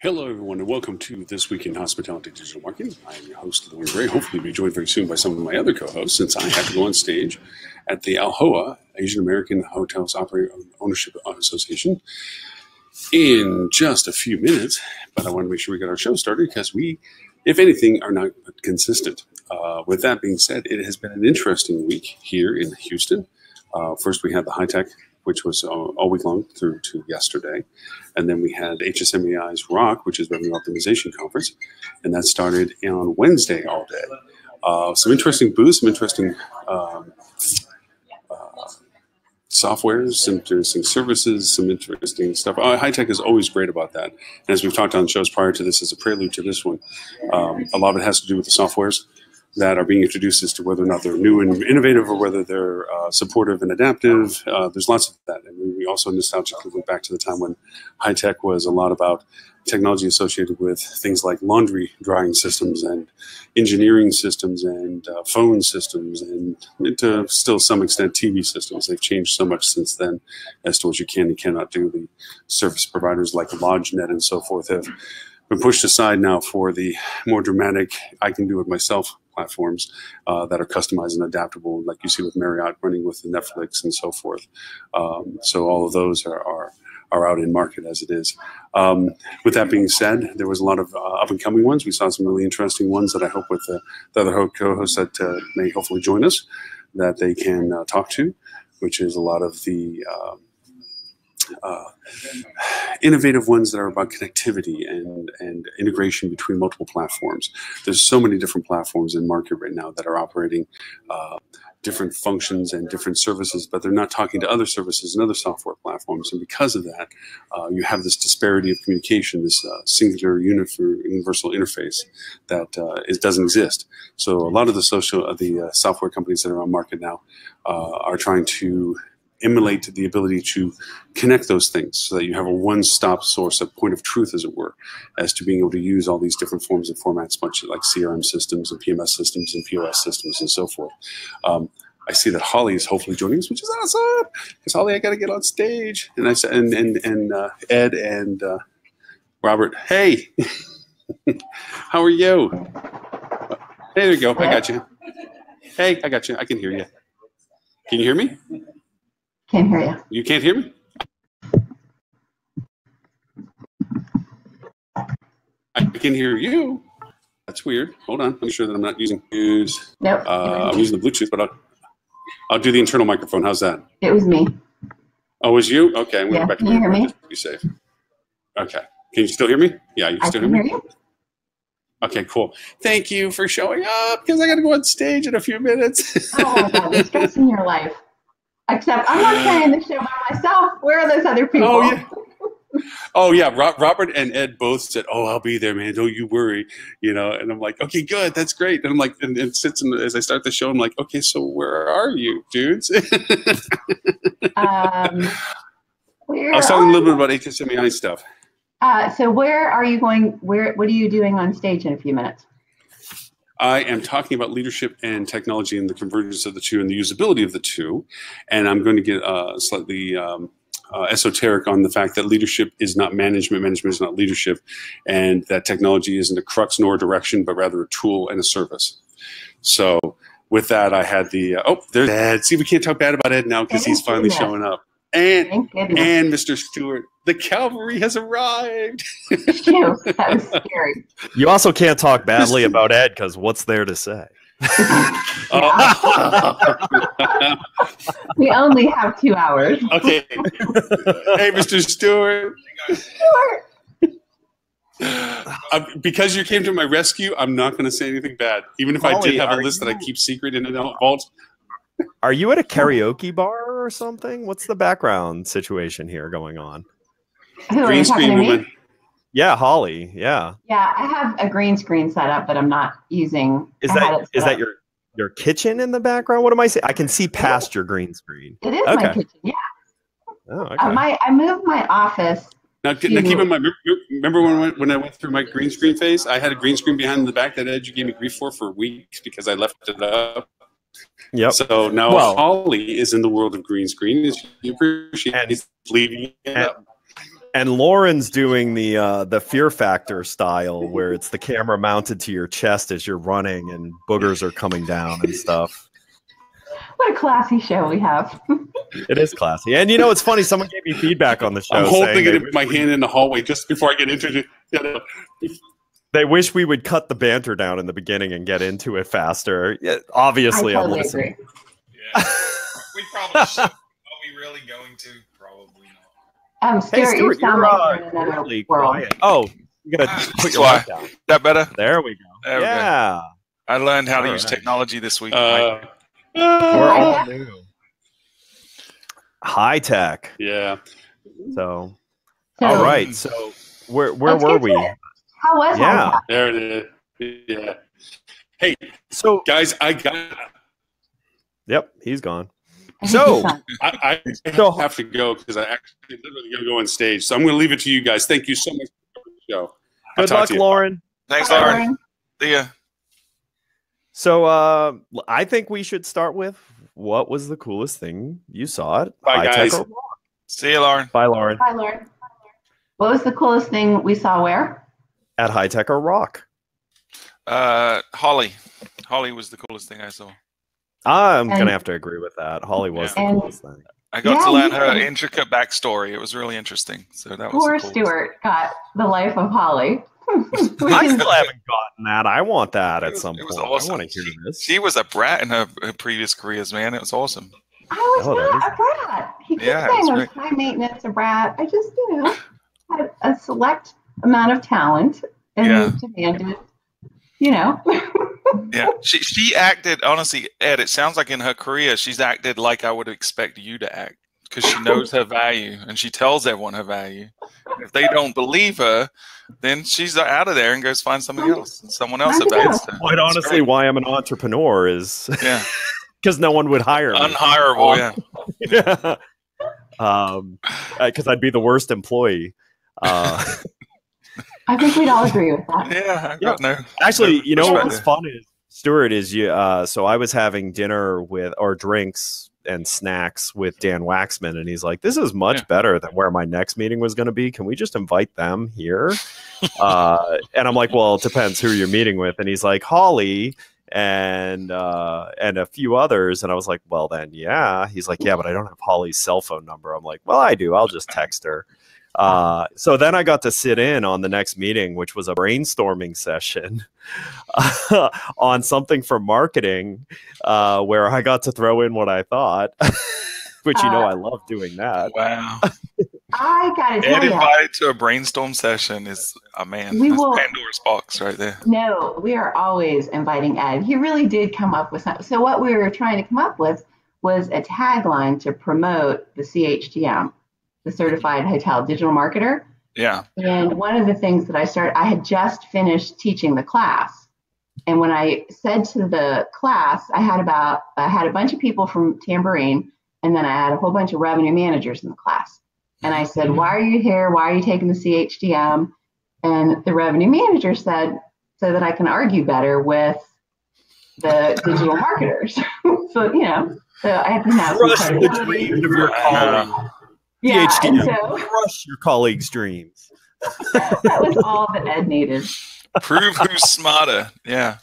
Hello, everyone, and welcome to This Week in Hospitality Digital Marketing. I am your host, Louis Gray. Hopefully, be joined very soon by some of my other co-hosts, since I have to go on stage at the ALHOA, Asian American Hotels Operator Ownership Association, in just a few minutes. But I want to make sure we get our show started because we, if anything, are not consistent. With that being said, it has been an interesting week here in Houston. First, we had the High Tech, which was all week long through to yesterday. And then we had HSMAI's ROC, which is Revenue Optimization Conference, and that started on Wednesday all day. Some interesting booths, some interesting softwares, some interesting services, some interesting stuff. High Tech is always great about that. And as we've talked on shows prior to this, as a prelude to this one, a lot of it has to do with the softwares that are being introduced as to whether or not they're new and innovative or whether they're supportive and adaptive. There's lots of that. And we also nostalgically went back to the time when high tech was a lot about technology associated with things like laundry drying systems and engineering systems and phone systems and to still some extent TV systems. They've changed so much since then as to what you can and cannot do. The service providers like LodgeNet and so forth have been pushed aside now for the more dramatic, I can do it myself platforms that are customized and adaptable, like you see with Marriott running with the Netflix and so forth. So all of those are out in market as it is. With that being said, there was a lot of up-and-coming ones. We saw some really interesting ones that I hope with the other co-hosts that may hopefully join us, that they can talk to, which is a lot of the innovative ones that are about connectivity and integration between multiple platforms. There's so many different platforms in market right now that are operating different functions and different services, but they're not talking to other services and other software platforms. And because of that, you have this disparity of communication, this singular universal interface that doesn't exist. So a lot of the software companies that are on market now are trying to emulate the ability to connect those things so that you have a one-stop source, a point of truth, as it were, as to being able to use all these different forms and formats, much like CRM systems and PMS systems and POS systems and so forth. I see that Holly is hopefully joining us, which is awesome. Because Holly, I got to get on stage, and I said, and Ed and Robert, hey, how are you? Hey, there you go. I got you. Hey, I got you. I can hear you. Can you hear me? Can't hear you. You can't hear me? I can hear you. That's weird. Hold on. I'm sure that I'm not using news. Nope. I'm using the Bluetooth, but I'll do the internal microphone. How's that? It was me. Oh, it was you? Okay. I'm going Yeah. back to Can you hear me? just to be safe. Okay. Can you still hear me? Yeah, you can still hear me? You. Okay, cool. Thank you for showing up because I got to go on stage in a few minutes. Oh my God, the stress in your life. Except I'm not carrying the show by myself. Where are those other people? Oh, yeah. Oh, yeah. Robert and Ed both said, oh, I'll be there, man. Don't you worry. And I'm like, okay, good. That's great. And I'm like, and as I start the show, I'm like, okay, so where are you, dudes? I was talking a little bit about HSMAI stuff. So where are you going? What are you doing on stage in a few minutes? I am talking about leadership and technology and the convergence of the two and the usability of the two. And I'm going to get slightly esoteric on the fact that leadership is not management, management is not leadership, and that technology isn't a crux nor a direction, but rather a tool and a service. So with that, I had there's Ed. See, we can't talk bad about Ed now because he's finally showing up. And Mr. Stewart, the cavalry has arrived. Phew, that was scary. You also can't talk badly about Ed because what's there to say? We only have 2 hours. Okay. Hey, Mr. Stewart. Because you came to my rescue, I'm not going to say anything bad. Even if Holly, I did have a list that I keep secret in a vault. Are you at a karaoke bar or something? What's the background situation here going on? Green screen woman. Yeah, Holly. Yeah. Yeah, I have a green screen set up that I'm not using. Is that your kitchen in the background? What am I saying? I can see past your green screen. It is my kitchen. Yeah. Oh, okay. I moved my office. Now keep in mind. Remember when I went through my green screen phase? I had a green screen behind the back that Ed, you gave me grief for weeks because I left it up. Yep. So now Holly is in the world of green screen. You appreciate leaving it up. And Lauren's doing the Fear Factor style, where it's the camera mounted to your chest as you're running, and boogers are coming down and stuff. What a classy show we have. It is classy. And you know, it's funny. Someone gave me feedback on the show. I'm holding saying it in my hand in the hallway just before I get introduced. they wish we would cut the banter down in the beginning and get into it faster. Yeah, obviously, I I'm totally listening. agree. Yeah. We probably should. Are we really going to? Probably not. Hey, Stuart, you Stuart, sound you're like you're in another really world. quiet. Oh, you gotta put That's your why. mic down. That better? There we go. There we go. Yeah, I learned how to All use right. technology this week. we're Yeah. all new. High tech. Yeah. So, So, all right. So, where let's were get to we? it. How was Yeah. that? There it is. Yeah. Hey, So, guys, I got. yep, he's gone. So, I So- have to go because I actually literally got to go on stage. So I'm going to leave it to you guys. Thank you so much for the show. I'll good talk luck, to you. Lauren. Thanks, Bye, Lauren. Lauren. See ya. So, I think we should start with what was the coolest thing you saw at Bye, High Tech guys. or Rock? See you, Lauren. Bye, Lauren. Bye, Lauren. What was the coolest thing we saw where? At High Tech or Rock. Holly. Holly was the coolest thing I saw. I'm And- gonna have to agree with that. Holly was Yeah. the And- coolest thing. I got Yeah, to learn you her did. intricate backstory. It was really interesting. So that was Poor the coolest. Stuart got the life of Holly. Which I is- still haven't gotten that. I want that It at was- some it was point. awesome. I want to hear this. She was a brat in her previous careers, man. It was awesome. I was Oh, that not a brat. He keeps Yeah, saying it's I was high maintenance, a brat. I just, had a select amount of talent and Yeah. demanded, Yeah. Yeah, she acted, honestly, Ed, it sounds like in her career she's acted like I would expect you to act, because she knows her value and she tells everyone her value. If they don't believe her, then she's out of there and goes find something else, and someone else Time to evaluates go. her. Quite It's honestly, great. why I'm an entrepreneur is Yeah, because no one would hire me. unhireable. Yeah, Because I'd be the worst employee. I think we'd all agree with that. yeah. I got no. Actually, you know Respect what's it. fun is, Stuart, is you. So I was having dinner or drinks and snacks with Dan Waxman, and he's like, "This is much Yeah. better than where my next meeting was going to be. Can we just invite them here?" And I'm like, "Well, it depends who you're meeting with." And he's like, "Holly." And a few others, and I was like, well, then yeah. He's like, yeah, but I don't have Holly's cell phone number. I'm like, well, I do. I'll just text her. So then I got to sit in on the next meeting, which was a brainstorming session on something for marketing, where I got to throw in what I thought, which I love doing that. Wow. I gotta Ed tell you, invited to a brainstorm session is a man. We That's will- Pandora's box right there. no, we are always inviting Ed. He really did come up with something. So what we were trying to come up with was a tagline to promote the CHDM, the Certified Hotel Digital Marketer. Yeah. And one of the things that I had just finished teaching the class. And when I said to the class, I had a bunch of people from Tambourine, and then I had a whole bunch of revenue managers in the class. And I said, why are you here? Why are you taking the CHDM? And the revenue manager said, so that I can argue better with the digital marketers. So I have to have some Crush part of the that. dreams of your colleagues. Yeah, and PhD. so Crush your colleagues' dreams. that was all that Ed needed. Prove who's smarter. Yeah.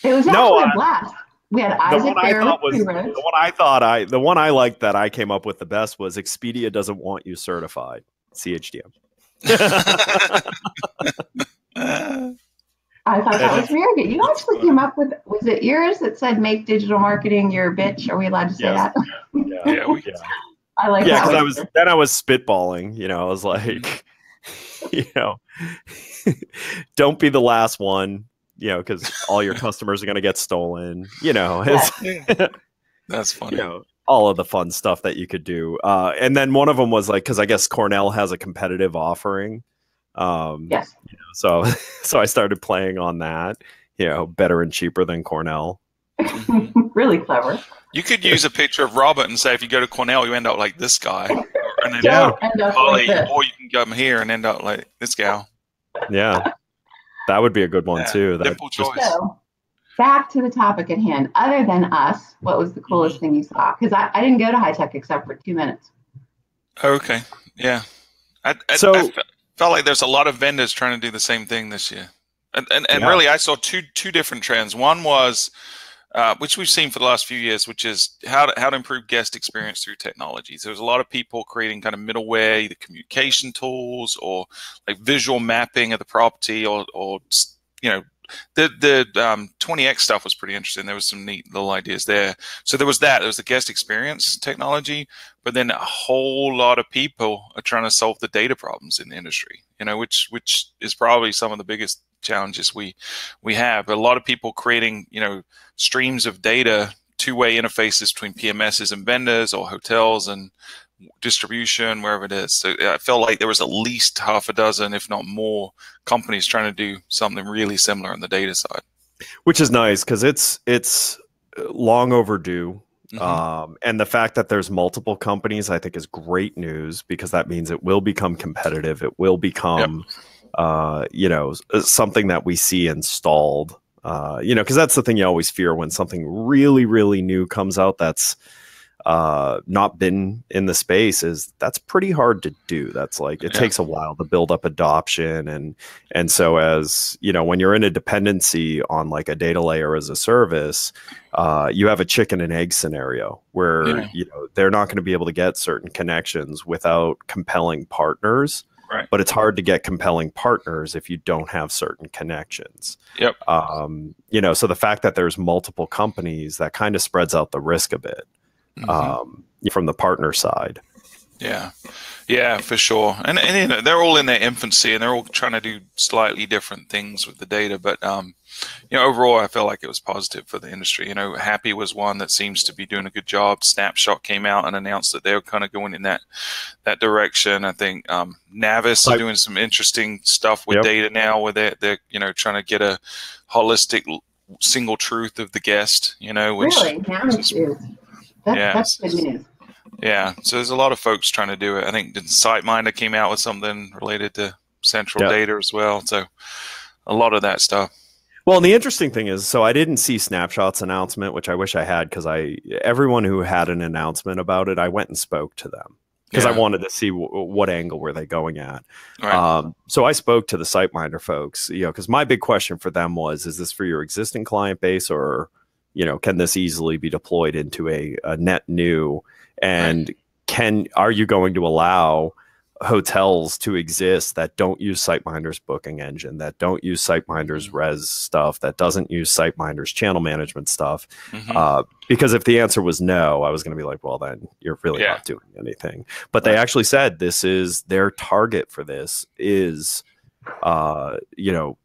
It was No, actually a blast. We had Isaac there with pre-roads. The one I liked that I came up with the best was Expedia doesn't want you certified. CHDM. I thought that was very good. You actually came up with, was it yours that said make digital marketing your bitch? Are we allowed to say Yes. that? Yeah, I like Yeah, that. because I was spitballing. I was like, don't be the last one. Because all your customers are going to get stolen. It's, that's funny. all of the fun stuff that you could do. And then one of them was like, because I guess Cornell has a competitive offering. Yes. So I started playing on that. Better and cheaper than Cornell. Really clever. You could use a picture of Robert and say, if you go to Cornell, you end up like this guy, and then Yeah. End up Holly, like this. or you can come here and end up like this gal. Yeah, that would be a good one Yeah, too. That simple just- choice. So back to the topic at hand. Other than us, what was the coolest thing you saw? Because I didn't go to high tech except for 2 minutes. Okay, yeah. I felt like there's a lot of vendors trying to do the same thing this year. And really, I saw two different trends. One was, which we've seen for the last few years, which is how to improve guest experience through technology. So there's a lot of people creating kind of middleware, either communication tools or like visual mapping of the property, or you know, the 20X stuff was pretty interesting. There was some neat little ideas there. So there was that. There was the guest experience technology, but then a whole lot of people are trying to solve the data problems in the industry. You know, which is probably some of the biggest challenges we have. A lot of people creating, you know, streams of data, two-way interfaces between PMSs and vendors, or hotels and distribution, wherever it is. So I felt like there was at least half a dozen, if not more, companies trying to do something really similar on the data side. Which is nice, because it's long overdue. And the fact that there's multiple companies, I think, is great news, because that means it will become competitive. It will become, you know, something that we see installed. You know, because that's the thing you always fear when something really, really new comes out that's not been in the space, is that's pretty hard to do. That's like, it takes a while to build up adoption. And so, as you know, when you're in a dependency on like a data layer as a service, you have a chicken and egg scenario where, you know, they're not going to be able to get certain connections without compelling partners. Right. But it's hard to get compelling partners if you don't have certain connections. Yep. You know, so the fact that there's multiple companies, that kind of spreads out the risk a bit. From the partner side. Yeah, for sure. And you know, they're all in their infancy, and they're all trying to do slightly different things with the data. But you know, overall, I feel like it was positive for the industry. You know, Happy was one that seems to be doing a good job. Snapshot came out and announced that they were kind of going in that direction. I think Navis are doing some interesting stuff with data now, where they're you know, trying to get a holistic single truth of the guest. You know, which really Navis is. That's good news. Yeah, so there's a lot of folks trying to do it. I think SiteMinder came out with something related to central data as well. So a lot of that stuff. Well, and the interesting thing is, so I didn't see Snapshot's announcement, which I wish I had, because everyone who had an announcement about it, I went and spoke to them, because I wanted to see what angle were they going at. Right. So I spoke to the SiteMinder folks, you know, because my big question for them was, is this for your existing client base, or, you know, can this easily be deployed into a net new? And are you going to allow hotels to exist that don't use SiteMinder's booking engine, that don't use SiteMinder's res stuff, that doesn't use SiteMinder's channel management stuff? Because if the answer was no, I was going to be like, well, then you're really not doing anything. But they actually said this is their target for this is, you know,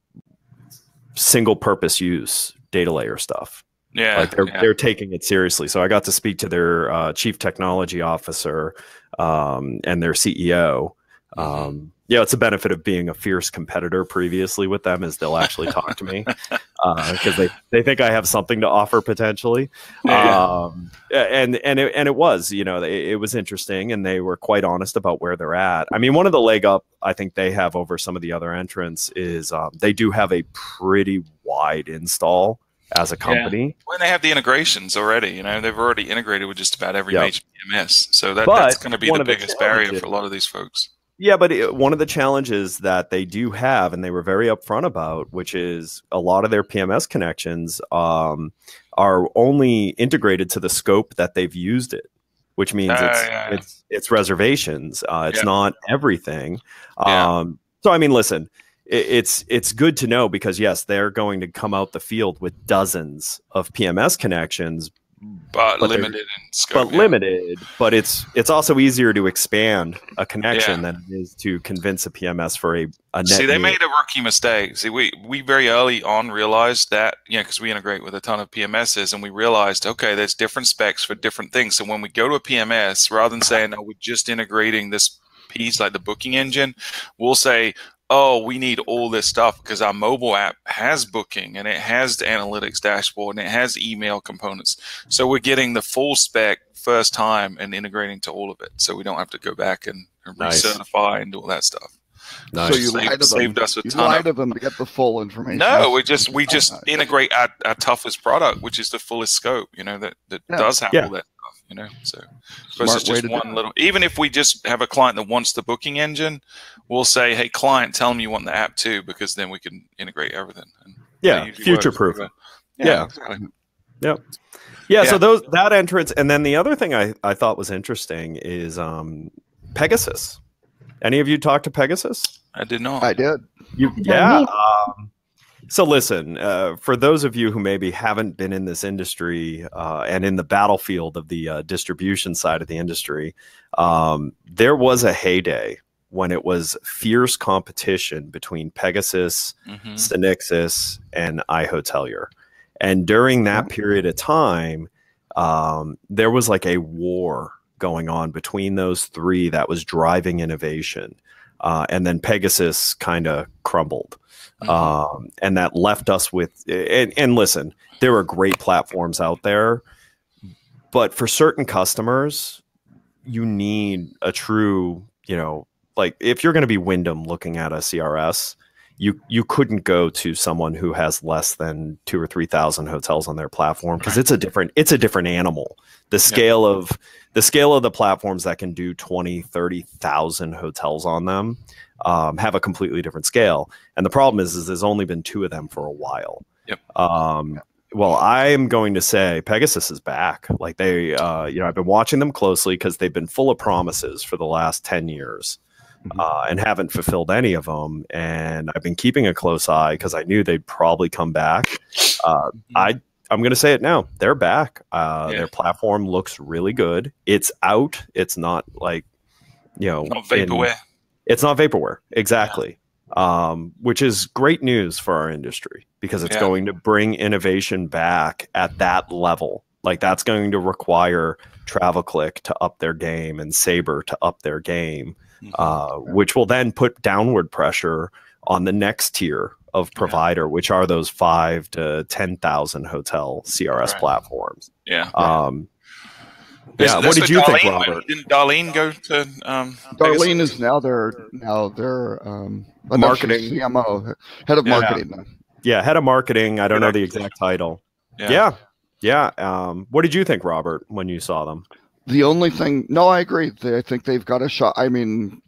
single purpose use data layer stuff. Yeah, like they're taking it seriously. So I got to speak to their chief technology officer and their CEO. Yeah, it's a benefit of being a fierce competitor previously with them, is they'll actually talk to me because they think I have something to offer potentially. And it was, you know, it was interesting, and they were quite honest about where they're at. I mean, one of the leg up I think they have over some of the other entrants is they do have a pretty wide install as a company. When they have the integrations already, you know, they've already integrated with just about every major PMS. So that's going to be the biggest barrier for a lot of these folks. Yeah, but one of the challenges that they do have, and they were very upfront about, which is a lot of their PMS connections are only integrated to the scope that they've used it, which means it's reservations. It's not everything. So, I mean, listen, it's good to know, because yes, they're going to come out the field with dozens of PMS connections, but limited in scope. But it's also easier to expand a connection than it is to convince a PMS for a net. See, they made a rookie mistake. See, we very early on realized that, because we integrate with a ton of PMSs, and we realized, okay, there's different specs for different things. So when we go to a PMS, rather than saying, we're just integrating this piece like the booking engine, we'll say, oh, we need all this stuff because our mobile app has booking, and it has the analytics dashboard, and it has email components. So we're getting the full spec first time and integrating to all of it. So we don't have to go back and recertify and do all that stuff. Nice. So you saved us a ton. You lied to them to get the full information. No, we just integrate our toughest product, which is the fullest scope, that does have all that stuff. you know. So Smart it's way just to do one it. little. Even if we just have a client that wants the booking engine, we'll say, "Hey, client, tell them you want the app too," because then we can integrate everything. And Yeah, that usually future works proof. pretty well. Yeah. Exactly. Yep. Yeah, so Yeah. that entrance, and then the other thing I thought was interesting is Pegasus. Any of you talked to Pegasus? I did not. I did. Yeah. So listen, for those of you who maybe haven't been in this industry and in the battlefield of the distribution side of the industry, there was a heyday when it was fierce competition between Pegasus, Synixis, and iHotelier. And during that period of time, there was like a war going on between those three that was driving innovation. And then Pegasus kind of crumbled. And that left us with, and listen, there are great platforms out there, but for certain customers, you need a true, you know, like if you're going to be Wyndham looking at a CRS, you couldn't go to someone who has less than 2,000 or 3,000 hotels on their platform because it's a different animal. The scale of the platforms that can do 20, 30,000 hotels on them have a completely different scale. And the problem is there's only been two of them for a while. Yep. Well, I'm going to say Pegasus is back. Like they, you know, I've been watching them closely because they've been full of promises for the last 10 years. And haven't fulfilled any of them. And I've been keeping a close eye because I knew they'd probably come back. I'm going to say it now. They're back. Their platform looks really good. It's out. It's not like, you know, not vaporware. It's not vaporware. Exactly. Which is great news for our industry because it's going to bring innovation back at that level. Like that's going to require TravelClick to up their game and Sabre to up their game. Which will then put downward pressure on the next tier of provider, which are those 5,000 to 10,000 hotel CRS platforms. What did you think, Robert? Didn't Darlene go to? Darlene is now their marketing CMO, head of marketing. Now. Yeah, head of marketing. I don't know the exact title. Yeah. What did you think, Robert, when you saw them? The only thing, no, I agree. I think they've got a shot. I mean,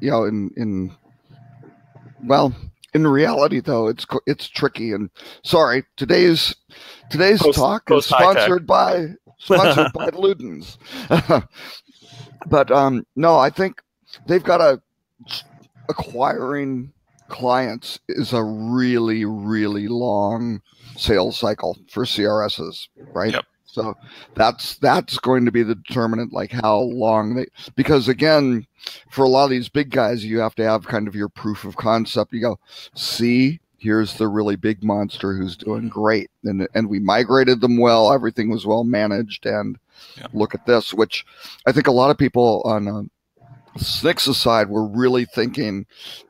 you know, in reality, though, it's tricky. And sorry, today's talk is sponsored by Ludens. But no, I think they've got acquiring clients is a really, really long sales cycle for CRSs, right? Yep. So that's going to be the determinant, like how long because again, for a lot of these big guys, you have to have kind of your proof of concept. You go, see, here's the really big monster who's doing great. And we migrated them well. Everything was well managed. And look at this, which I think a lot of people on Synixis side were really thinking,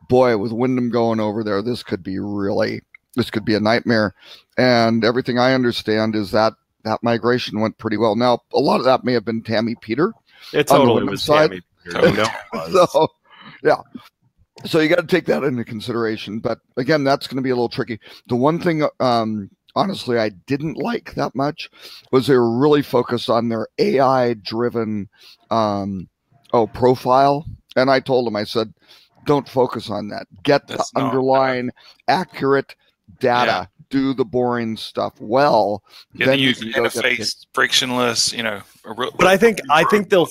boy, with Wyndham going over there, this could be a nightmare. And everything I understand is that migration went pretty well. Now, a lot of that may have been Tammy Peter. It totally was Tammy Peter. So, yeah. So you got to take that into consideration. But again, that's going to be a little tricky. The one thing, honestly, I didn't like that much was they were really focused on their AI-driven profile. And I told them, I said, don't focus on that. Get the underlying accurate data. Do the boring stuff well. Then you can interface frictionless, you know. But I think they'll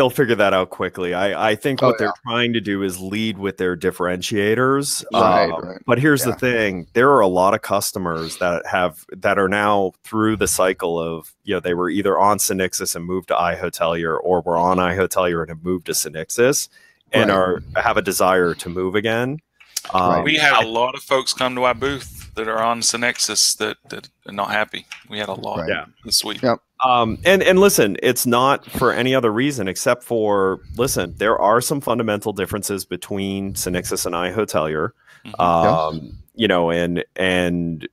figure that out quickly. I think what they're trying to do is lead with their differentiators. Right. But here's the thing: there are a lot of customers that are now through the cycle of, you know, they were either on Synixis and moved to iHotelier, or were on iHotelier and have moved to Synixis, and have a desire to move again. We had a lot of folks come to our booth that are on Synixis that are not happy. We had a lot this week. Yep. And listen, it's not for any other reason except for, listen, there are some fundamental differences between Synixis and iHotelier. You know, and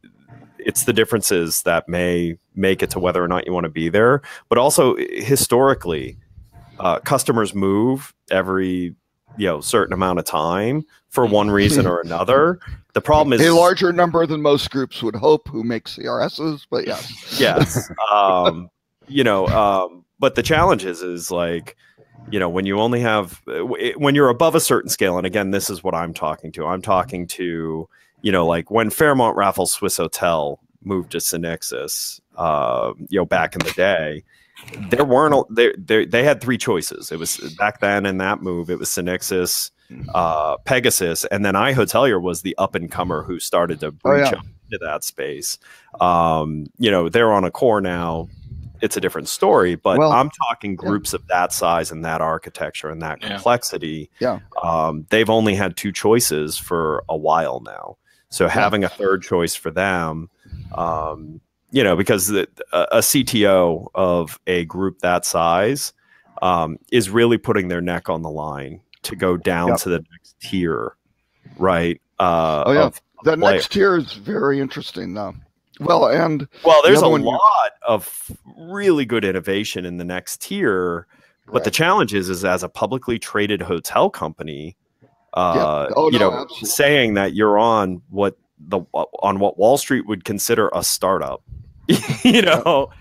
it's the differences that may make it to whether or not you want to be there. But also historically, customers move every certain amount of time for one reason or another. The problem is a larger number than most groups would hope who make CRSs, but yes. Yes. but the challenge is like, you know, when you only have, when you're above a certain scale, and again, this is what I'm talking to. I'm talking to, you know, like when Fairmont Raffles Swiss Hotel moved to Synixis, you know, back in the day, there weren't, they had three choices. It was back then in that move, it was Synixis, Pegasus, and then iHotelier was the up and comer who started to breach up into that space. You know, they're on a core now. It's a different story, but I'm talking groups of that size and that architecture and that complexity. Yeah. They've only had two choices for a while now. So having a third choice for them, you know, because a CTO of a group that size is really putting their neck on the line to go down to the next tier, right? The next tier is very interesting, though. Well, there's a lot of really good innovation in the next tier, but the challenge is as a publicly traded hotel company, saying that you're on what Wall Street would consider a startup, you know,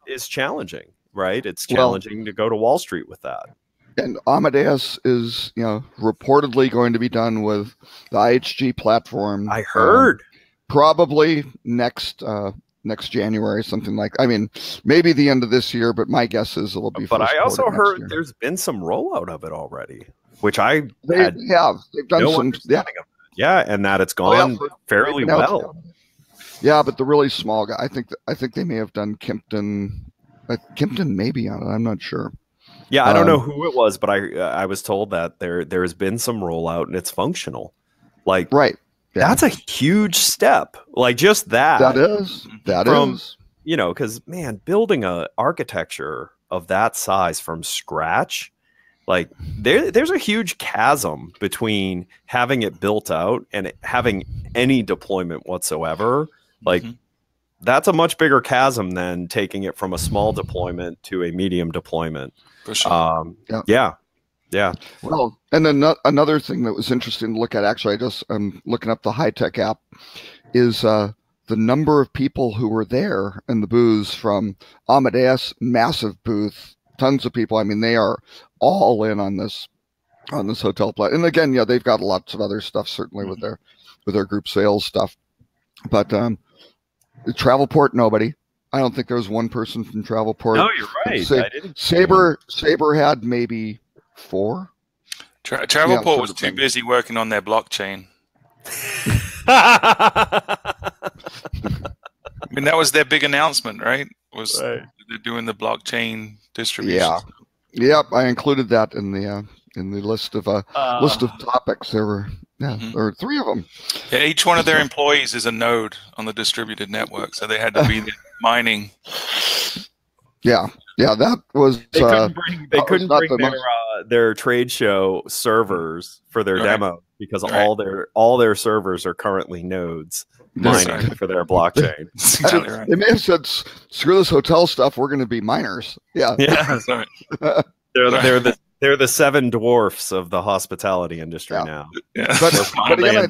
is challenging, right? It's challenging to go to Wall Street with that. And Amadeus is, you know, reportedly going to be done with the IHG platform. I heard. Probably next January, something like. I mean, maybe the end of this year, but my guess is it'll be. But I also heard there's been some rollout of it already, which they've done some. Yeah, and that it's gone fairly well. Yeah, but the really small guy, I think they may have done Kimpton maybe on it. I'm not sure. Yeah, I don't know who it was, but I was told that there has been some rollout and it's functional. Like that's a huge step. Like just that. That is. You know, because man, building a architecture of that size from scratch, like there's a huge chasm between having it built out and having any deployment whatsoever. Like that's a much bigger chasm than taking it from a small deployment to a medium deployment. For sure. Yeah. Well, and then another thing that was interesting to look at, actually, I'm looking up the high-tech app, is the number of people who were there in the booths from Amadeus, massive booth, tons of people. I mean, they are all in on this hotel play. And again, they've got lots of other stuff, certainly with their group sales stuff. But Travelport, nobody. I don't think there was one person from Travelport. No, you're right. Sabre had maybe 4. Travelport was too busy working on their blockchain. I mean, that was their big announcement, right? They're doing the blockchain distribution. Yeah. Yep, I included that in the list of topics. There were there were 3 of them. Yeah, each one of their employees is a node on the distributed network, so they had to be mining. Yeah, that was. They couldn't bring their trade show servers for their demo because all their servers are currently nodes mining for their blockchain. They may have said, "Screw this hotel stuff. We're going to be miners." Yeah. That's right. They're the 7 dwarfs of the hospitality industry now. Yeah. But again,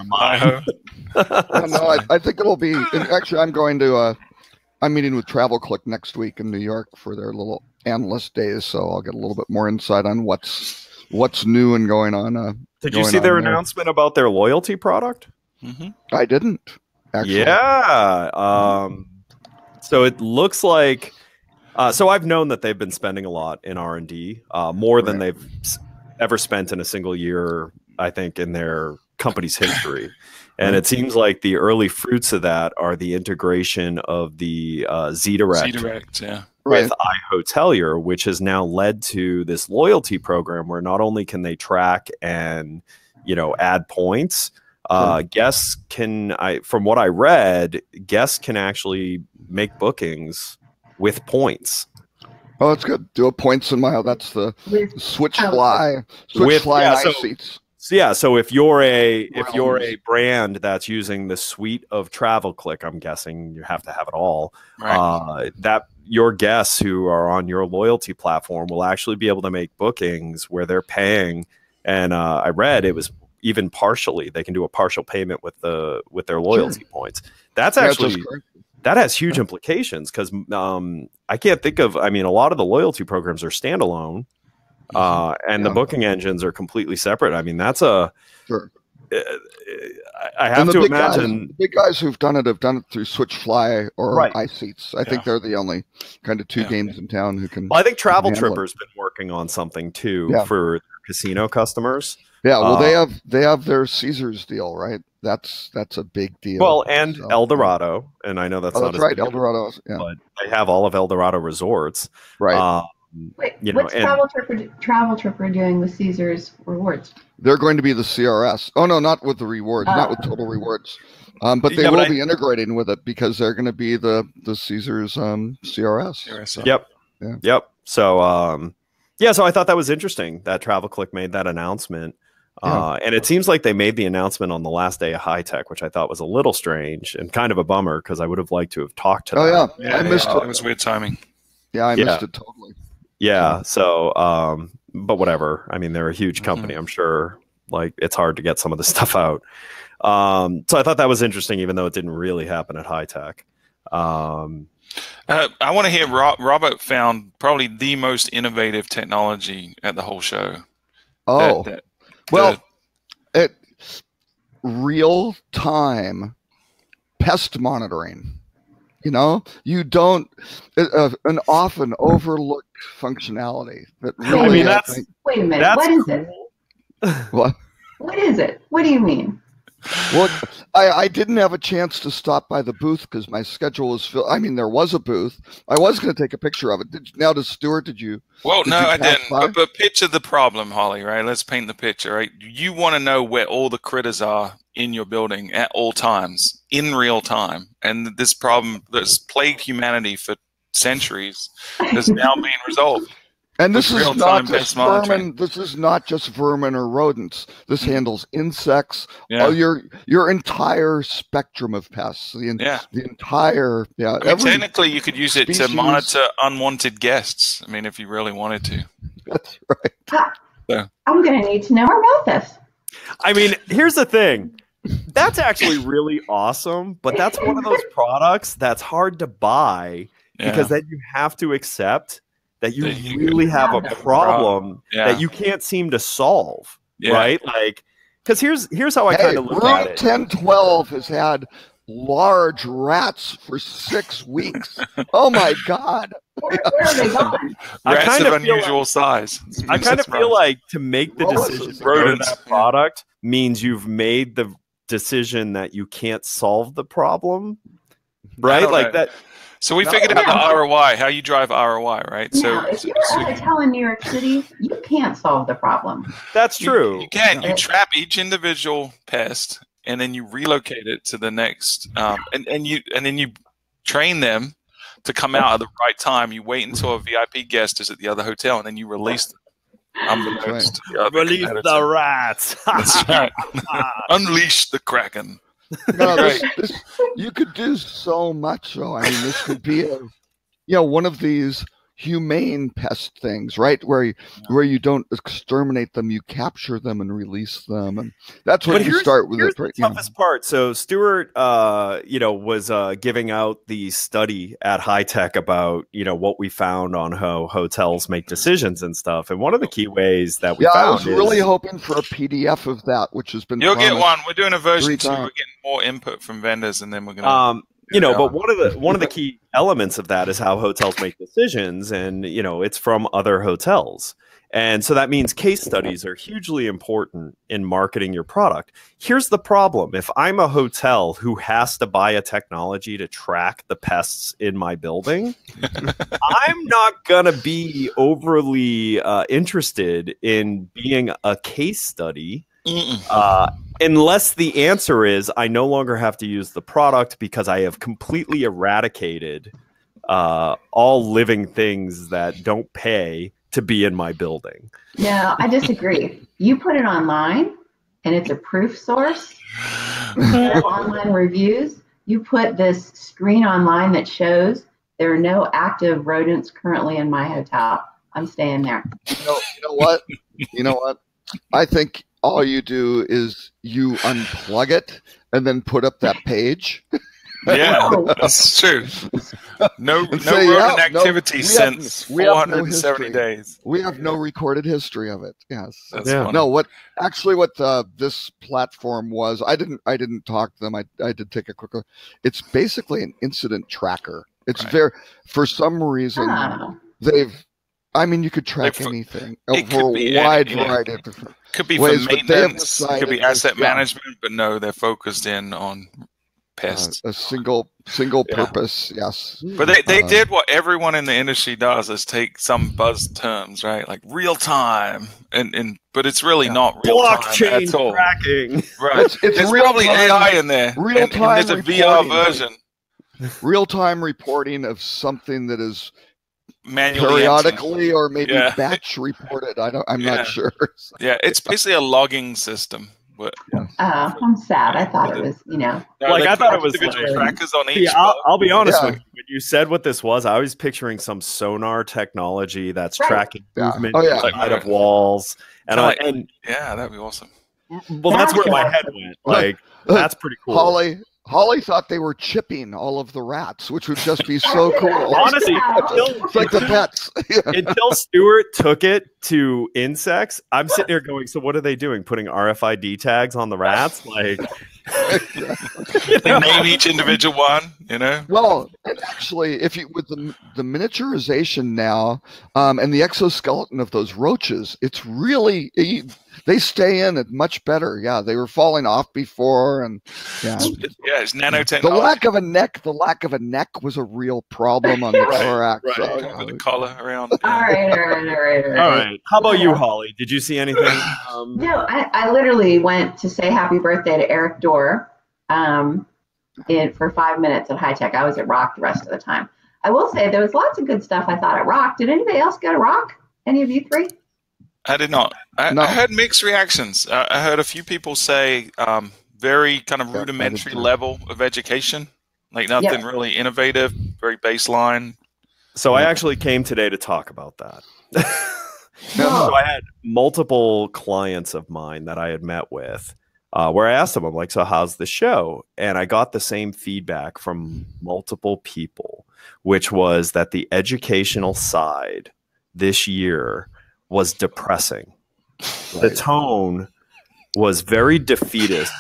I think it'll be. Actually, I'm meeting with TravelClick next week in New York for their little analyst days, so I'll get a little bit more insight on what's new and going on. Did you see their announcement about their loyalty product? I didn't. Actually. Yeah. So it looks like. So I've known that they've been spending a lot in R&D, more than they've ever spent in a single year, I think, in their company's history. And it seems like the early fruits of that are the integration of the ZDirect with iHotelier, which has now led to this loyalty program where not only can they track and add points, guests can. From what I read, guests can actually make bookings with points. Oh, that's good. Do a points and mile. That's the Switchfly nice seats. So if you're a brand that's using the suite of TravelClick, I'm guessing you have to have it all. Right. That your guests who are on your loyalty platform will actually be able to make bookings where they're paying. And I read it was even partially. They can do a partial payment with their loyalty points. That's actually that has huge implications because I can't think of. I mean, a lot of the loyalty programs are standalone, and the booking engines are completely separate. I mean, that's a. Sure. I have to imagine the big guys who've done it have done it through SwitchFly or Right. iSeats. I think they're the only kind of two games in town who can. Well, I think Travel handle it. Tripper's been working on something too Yeah. for casino customers. Yeah, well, they have their Caesars deal, right? That's a big deal. Well, and So- Eldorado, and I know that's not that's as right, big, Eldorado. Yeah, but they have all of Eldorado resorts. right. Wait, You know, what's and- Travel Tripper doing with Caesars Rewards? They're going to be the CRS. Oh no, not with the rewards, not with Total Rewards. But they Yeah, will but be integrating with it because they're going to be the Caesars CRS. So, Yep. Yeah. Yep. So, so I thought that was interesting that TravelClick made that announcement. And it seems like they made the announcement on the last day of High Tech, which I thought was a little strange and kind of a bummer because I would have liked to have talked to them. Oh yeah, I missed It it. was weird timing. Yeah, I missed it totally. Yeah. So, but whatever. I mean, they're a huge company. I'm sure like it's hard to get some of the stuff out. So I thought that was interesting, even though it didn't really happen at High Tech. I want to hear Robert found probably the most innovative technology at the whole show. Oh, it real time pest monitoring. You know, you don't an often overlooked functionality that really. I mean, Wait a minute. What is it? What? What is it? What do you mean? Well, I didn't have a chance to stop by the booth because my schedule was filled. I mean, there was a booth. I was going to take a picture of it. Stuart, did you? Well, did no, you I pass didn't. by? But picture the problem, Holly, right? Let's paint the picture, right? You want to know where all the critters are in your building at all times, in real time. And this problem that's plagued humanity for centuries is now being resolved. And this is real-time not just pest monitoring. vermin. This is not just vermin or rodents. This handles insects. Yeah. Your entire spectrum of pests. The entire I mean, every technically, you could use it to species. monitor unwanted guests. I mean, if you really wanted to. That's right. I'm going to need to know more about this. I mean, here's the thing. That's actually really awesome, but that's one of those products that's hard to buy because then you have to accept that you really have a problem that you can't seem to solve, right? Like, because here's how I kind of look at Room it. 1012 has had large rats for 6 weeks. Oh my God! Where are they gone? Rats of unusual size. I kind of feel like to make the decision to go to that product means you've made the decision that you can't solve the problem, right? Like that. So we figured out the ROI, how you drive ROI, right? Now, if you're a hotel in New York City, you can't solve the problem. That's true. You can't. You trap each individual pest, and then you relocate it to the next, and then you train them to come out at the right time. You wait until a VIP guest is at the other hotel, and then you release them. Unbeknownst to the other Release competitor. the rats. That's right. Unleash the Kraken. No, you could do so much. So I mean, this could be one of these humane pest things, right? Where you don't exterminate them, you capture them and release them, and that's what you start with. Here's the toughest part. So Stuart, was giving out the study at High Tech about what we found on how hotels make decisions and stuff. And one of the key ways that we found I was really hoping for a PDF of that, which has been. You'll get one. We're doing a version 2. times. We're getting more input from vendors, and then we're gonna. But one of the key elements of that is how hotels make decisions, and it's from other hotels. And so that means case studies are hugely important in marketing your product. Here's the problem. If I'm a hotel who has to buy a technology to track the pests in my building, I'm not going to be overly interested in being a case study unless the answer is I no longer have to use the product because I have completely eradicated all living things that don't pay to be in my building. No, I disagree. You put it online and it's a proof source. You have online reviews. You put this screen online that shows there are no active rodents currently in my hotel. I'm staying there. You know what? I think all you do is you unplug it and then put up that page. Yeah, Oh. that's true. No say, rodent yeah, no, activity since we have no 470 history. days. We have no recorded history of it. Yes. That's Yeah. funny. No, what this platform was, I didn't talk to them. I did take a quick look. It's basically an incident tracker. It's Right. for some reason Oh. you could track They've- anything it for could be a wide any- yeah. variety of different Could be ways, for but they have maintenance, could be decided asset yeah. management, but no, they're focused in on pests. A single Yeah. purpose. Yes. But they Uh, did what everyone in the industry does, is take some buzz terms, right? Like real time, but it's really Yeah. not real time Blockchain at all. tracking. Right? It's There's real probably time- AI in there. real and time there's a VR reporting. version. Real-time reporting of something that is Manually entering. periodically or maybe Yeah. batch reported. I'm Yeah. not sure. Yeah, it's basically a logging system. But Oh, I'm sad. I thought it was, Like, they I put thought it was individual like- trackers on See, each. I'll be honest Yeah. with you. When you said what this was, I was picturing some sonar technology that's Right. tracking Yeah. movement Oh, yeah. inside of walls. And, Like- and Yeah, that'd be awesome. well, that's where my head went. Like, that's pretty cool. Holly thought they were chipping all of the rats, which would just be so cool. Honestly, It's like the pets. until Stuart took it to insects, I'm sitting there going, so what are they doing? Putting RFID tags on the rats? Like, They name each individual one, Well, and actually, if you with the miniaturization now and the exoskeleton of those roaches, it's really they stay in it much better. Yeah, they were falling off before, and yeah, Yeah, it's nanotechnology. the lack of a neck was a real problem on the Right, thorax. Right, So, with the collar around. all right. all right. How about you, Holly? Did you see anything? No, I literally went to say happy birthday to Eric Dorr for 5 minutes at High Tech. I was at Rock the rest of the time. I will say there was lots of good stuff I thought at Rock. Did anybody else go to Rock? Any of you three? I did not. No. I heard mixed reactions. I heard a few people say very kind of Yeah, I did rudimentary too. level of education, like nothing really innovative, very baseline. So I actually came today to talk about that. So I had multiple clients of mine that I had met with where I asked them, I'm like, so how's the show? And I got the same feedback from multiple people, which was that the educational side this year was depressing. The tone was very defeatist,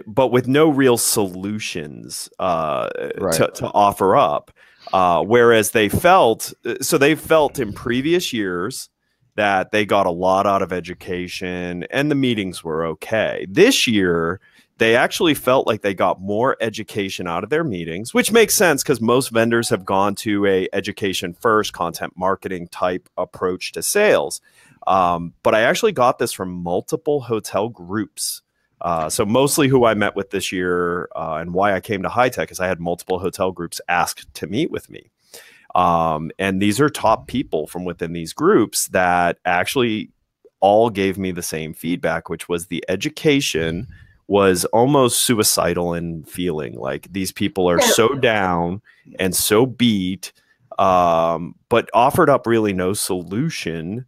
but with no real solutions to offer up. Whereas they felt in previous years that they got a lot out of education and the meetings were okay. This year, they actually felt like they got more education out of their meetings, which makes sense because most vendors have gone to a education first content marketing type approach to sales. But I actually got this from multiple hotel groups. So mostly who I met with this year and why I came to High Tech is I had multiple hotel groups ask to meet with me. And these are top people from within these groups that actually all gave me the same feedback, which was the education was almost suicidal in feeling. Like these people are so down and so beat, but offered up really no solution.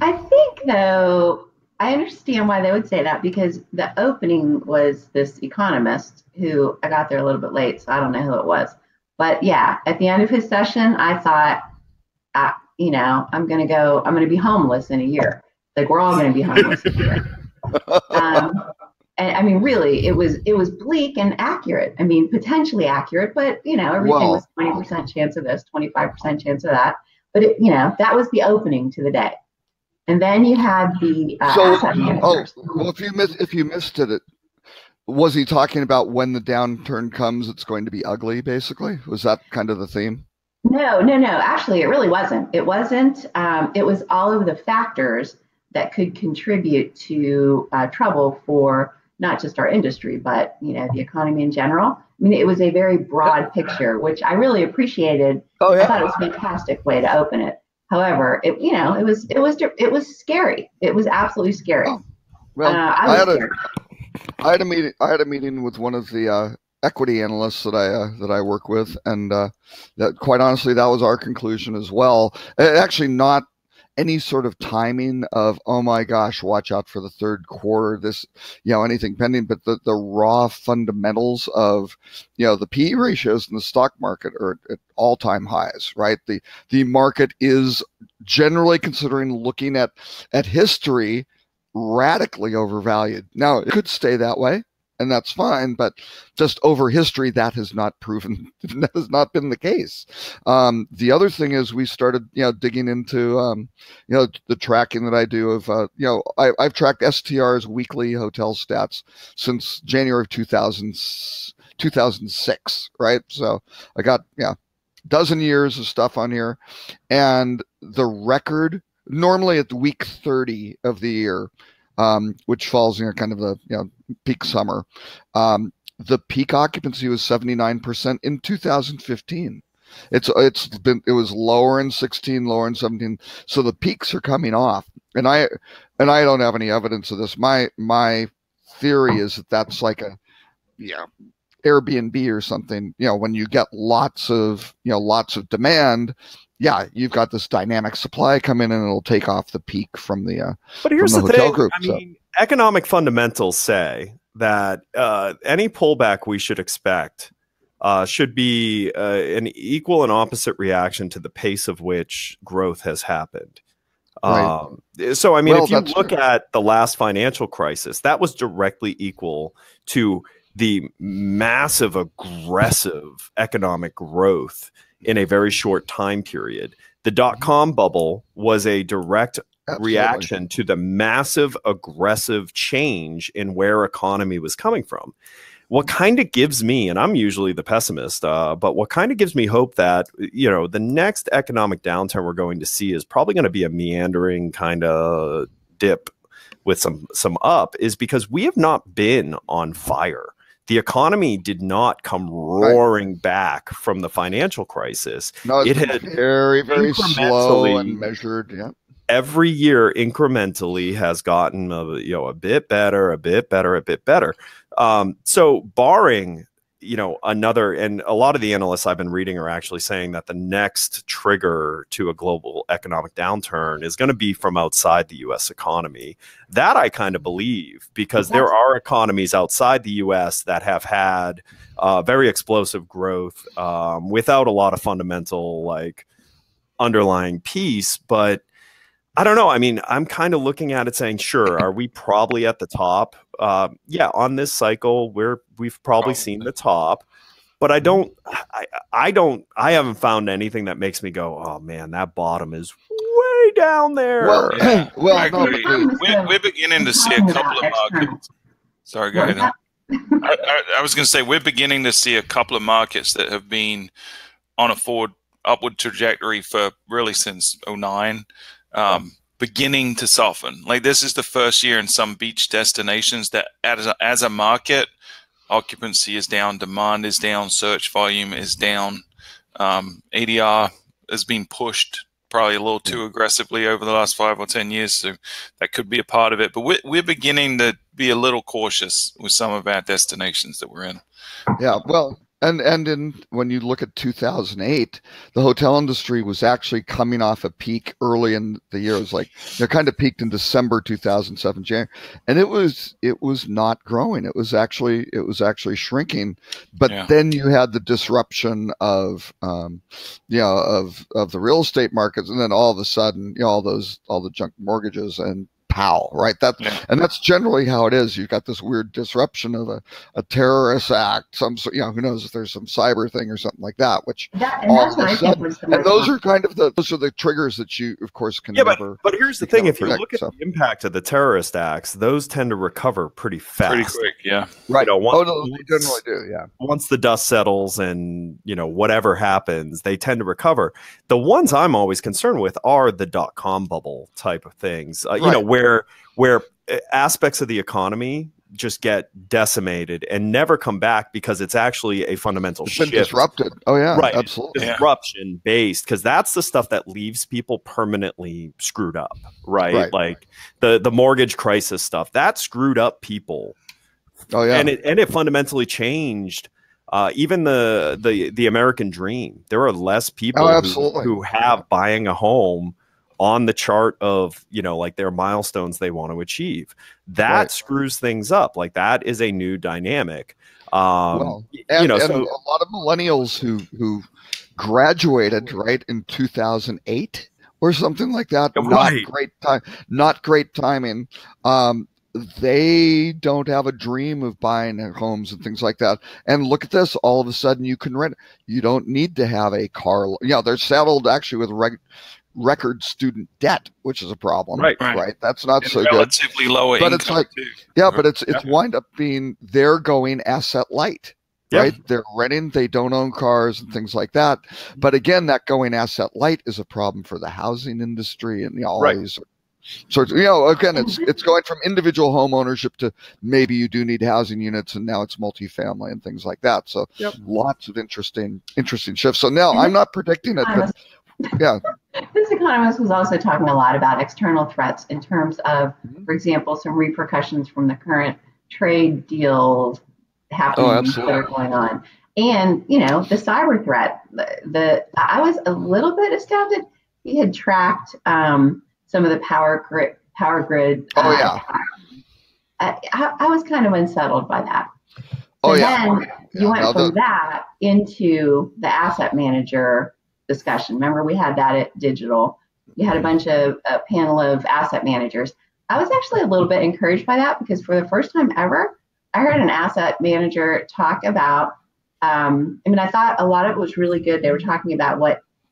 I think, though, I understand why they would say that because the opening was this economist who I got there a little bit late, so I don't know who it was. But yeah, at the end of his session, I thought, I'm going to be homeless in a year. Like we're all going to be homeless in a year. And I mean, really, it was bleak and accurate. I mean, potentially accurate, but everything was 20% chance of this, 25% chance of that. But that was the opening to the day. And then you had the asset managers. Well, if you missed it, was he talking about when the downturn comes, it's going to be ugly? Basically, was that kind of the theme? No. Actually, it really wasn't. It wasn't. It was all of the factors that could contribute to trouble for not just our industry, but the economy in general. I mean, it was a very broad picture, which I really appreciated. Oh yeah, I thought it was a fantastic way to open it. However, it was scary. It was absolutely scary. Oh, well, I had a meeting with one of the equity analysts that I work with, and that quite honestly, that was our conclusion as well. Actually, not any sort of timing of, oh my gosh, watch out for the third quarter, this, anything pending, but the raw fundamentals of, the PE ratios in the stock market are at all-time highs, right? The market is generally, considering looking at history, radically overvalued. Now, it could stay that way, and that's fine, but just over history, that has not that has not been the case. The other thing is we started, digging into, the tracking that I do of, I've tracked STR's weekly hotel stats since January of 2006, right? So I got, dozen years of stuff on here, and the record normally at the week 30 of the year, which falls kind of the peak summer. The peak occupancy was 79% in 2015. It was lower in 16, lower in 17. So the peaks are coming off, and I don't have any evidence of this. My theory is that that's like a Airbnb or something. When you get lots of demand, you've got this dynamic supply come in, and it'll take off the peak from the but here's the the hotel thing. group. I mean, economic fundamentals say that any pullback we should expect should be an equal and opposite reaction to the pace of which growth has happened. Right. So, I mean, if you look true. at the last financial crisis, that was directly equal to the massive, aggressive economic growth in a very short time period. The dot-com bubble was a direct reaction to the massive, aggressive change in where economy was coming from. What kind of gives me, and I'm usually the pessimist, but what kind of gives me hope that, the next economic downturn we're going to see is probably going to be a meandering kind of dip with some up, is because we have not been on fire. The economy did not come roaring back from the financial crisis. No, it had very, very slow and measured. Yeah. Every year incrementally has gotten a bit better, a bit better, a bit better. So barring, another, and a lot of the analysts I've been reading are actually saying that the next trigger to a global economic downturn is going to be from outside the U.S. economy. That I kind of believe, because there are economies outside the U.S. that have had very explosive growth without a lot of fundamental underlying piece. But I don't know. I mean, I'm kind of looking at it saying, sure, are we probably at the top? On this cycle, we've probably seen the top, but I haven't found anything that makes me go, oh man, that bottom is way down there. We're beginning to see a couple of markets. Sorry, go ahead. I was going to say, we're beginning to see a couple of markets that have been on a forward upward trajectory for really since 2009. Beginning to soften. This is the first year in some beach destinations that as a market, occupancy is down, demand is down, search volume is down. ADR has been pushed probably a little too aggressively over the last 5 or 10 years, so that could be a part of it. But we're beginning to be a little cautious with some of our destinations that we're in. Yeah, well, and when you look at 2008, the hotel industry was actually coming off a peak early in the year. It was kind of peaked in December 2007, January, and it was not growing. It was actually shrinking. But then you had the disruption of of the real estate markets, and then all of a sudden, all the junk mortgages and POW, right? And that's generally how it is. You've got this weird disruption of a terrorist act, who knows if there's some cyber thing or something like that, and those are kind of the triggers that you, of course, can never. But here's the thing: if you look at the impact of the terrorist acts, those tend to recover pretty fast, pretty quick. Yeah, right. They generally do. Yeah. Once the dust settles and whatever happens, they tend to recover. The ones I'm always concerned with are the dot-com bubble type of things. Where aspects of the economy just get decimated and never come back because it's actually a fundamental shift. Been disrupted. Oh yeah, right. Absolutely. Disruption based, because that's the stuff that leaves people permanently screwed up, right? Like the mortgage crisis stuff that screwed up people. Oh yeah, and it fundamentally changed. Even the American dream. There are less people who have buying a home on the chart of, you know, like their milestones they want to achieve. That Right. screws things up. Like that is a new dynamic. Well, You and, know, and so a lot of millennials who graduated right in 2008 or something like that. Right. Not great timing. They don't have a dream of buying homes and things like that. And look at this, all of a sudden you can rent. You don't need to have a car. You know, they're saddled actually with record student debt, which is a problem. Right. Right. That's not And so good. relatively lower But income it's like, too. yeah, but it's wind up being they're going asset light. Yeah. Right. They're renting, they don't own cars and things like that. But again, that going asset light is a problem for the housing industry and all Right. these sorts. You know, again, it's going from individual home ownership to maybe you do need housing units, and now it's multifamily and things like that. So lots of interesting shifts. So now I'm not predicting it, but yeah. This economist was also talking a lot about external threats in terms of, for example, some repercussions from the current trade deals happening that are going on. And, you know, the cyber threat, I was a little bit astounded. He had tracked some of the power grid. I was kind of unsettled by that. So then you went from that into the asset manager discussion. Remember, we had that at Digital. You had a bunch of a panel of asset managers. I was actually a little bit encouraged by that because for the first time ever, I heard an asset manager talk about. I thought a lot of it was really good. They were talking about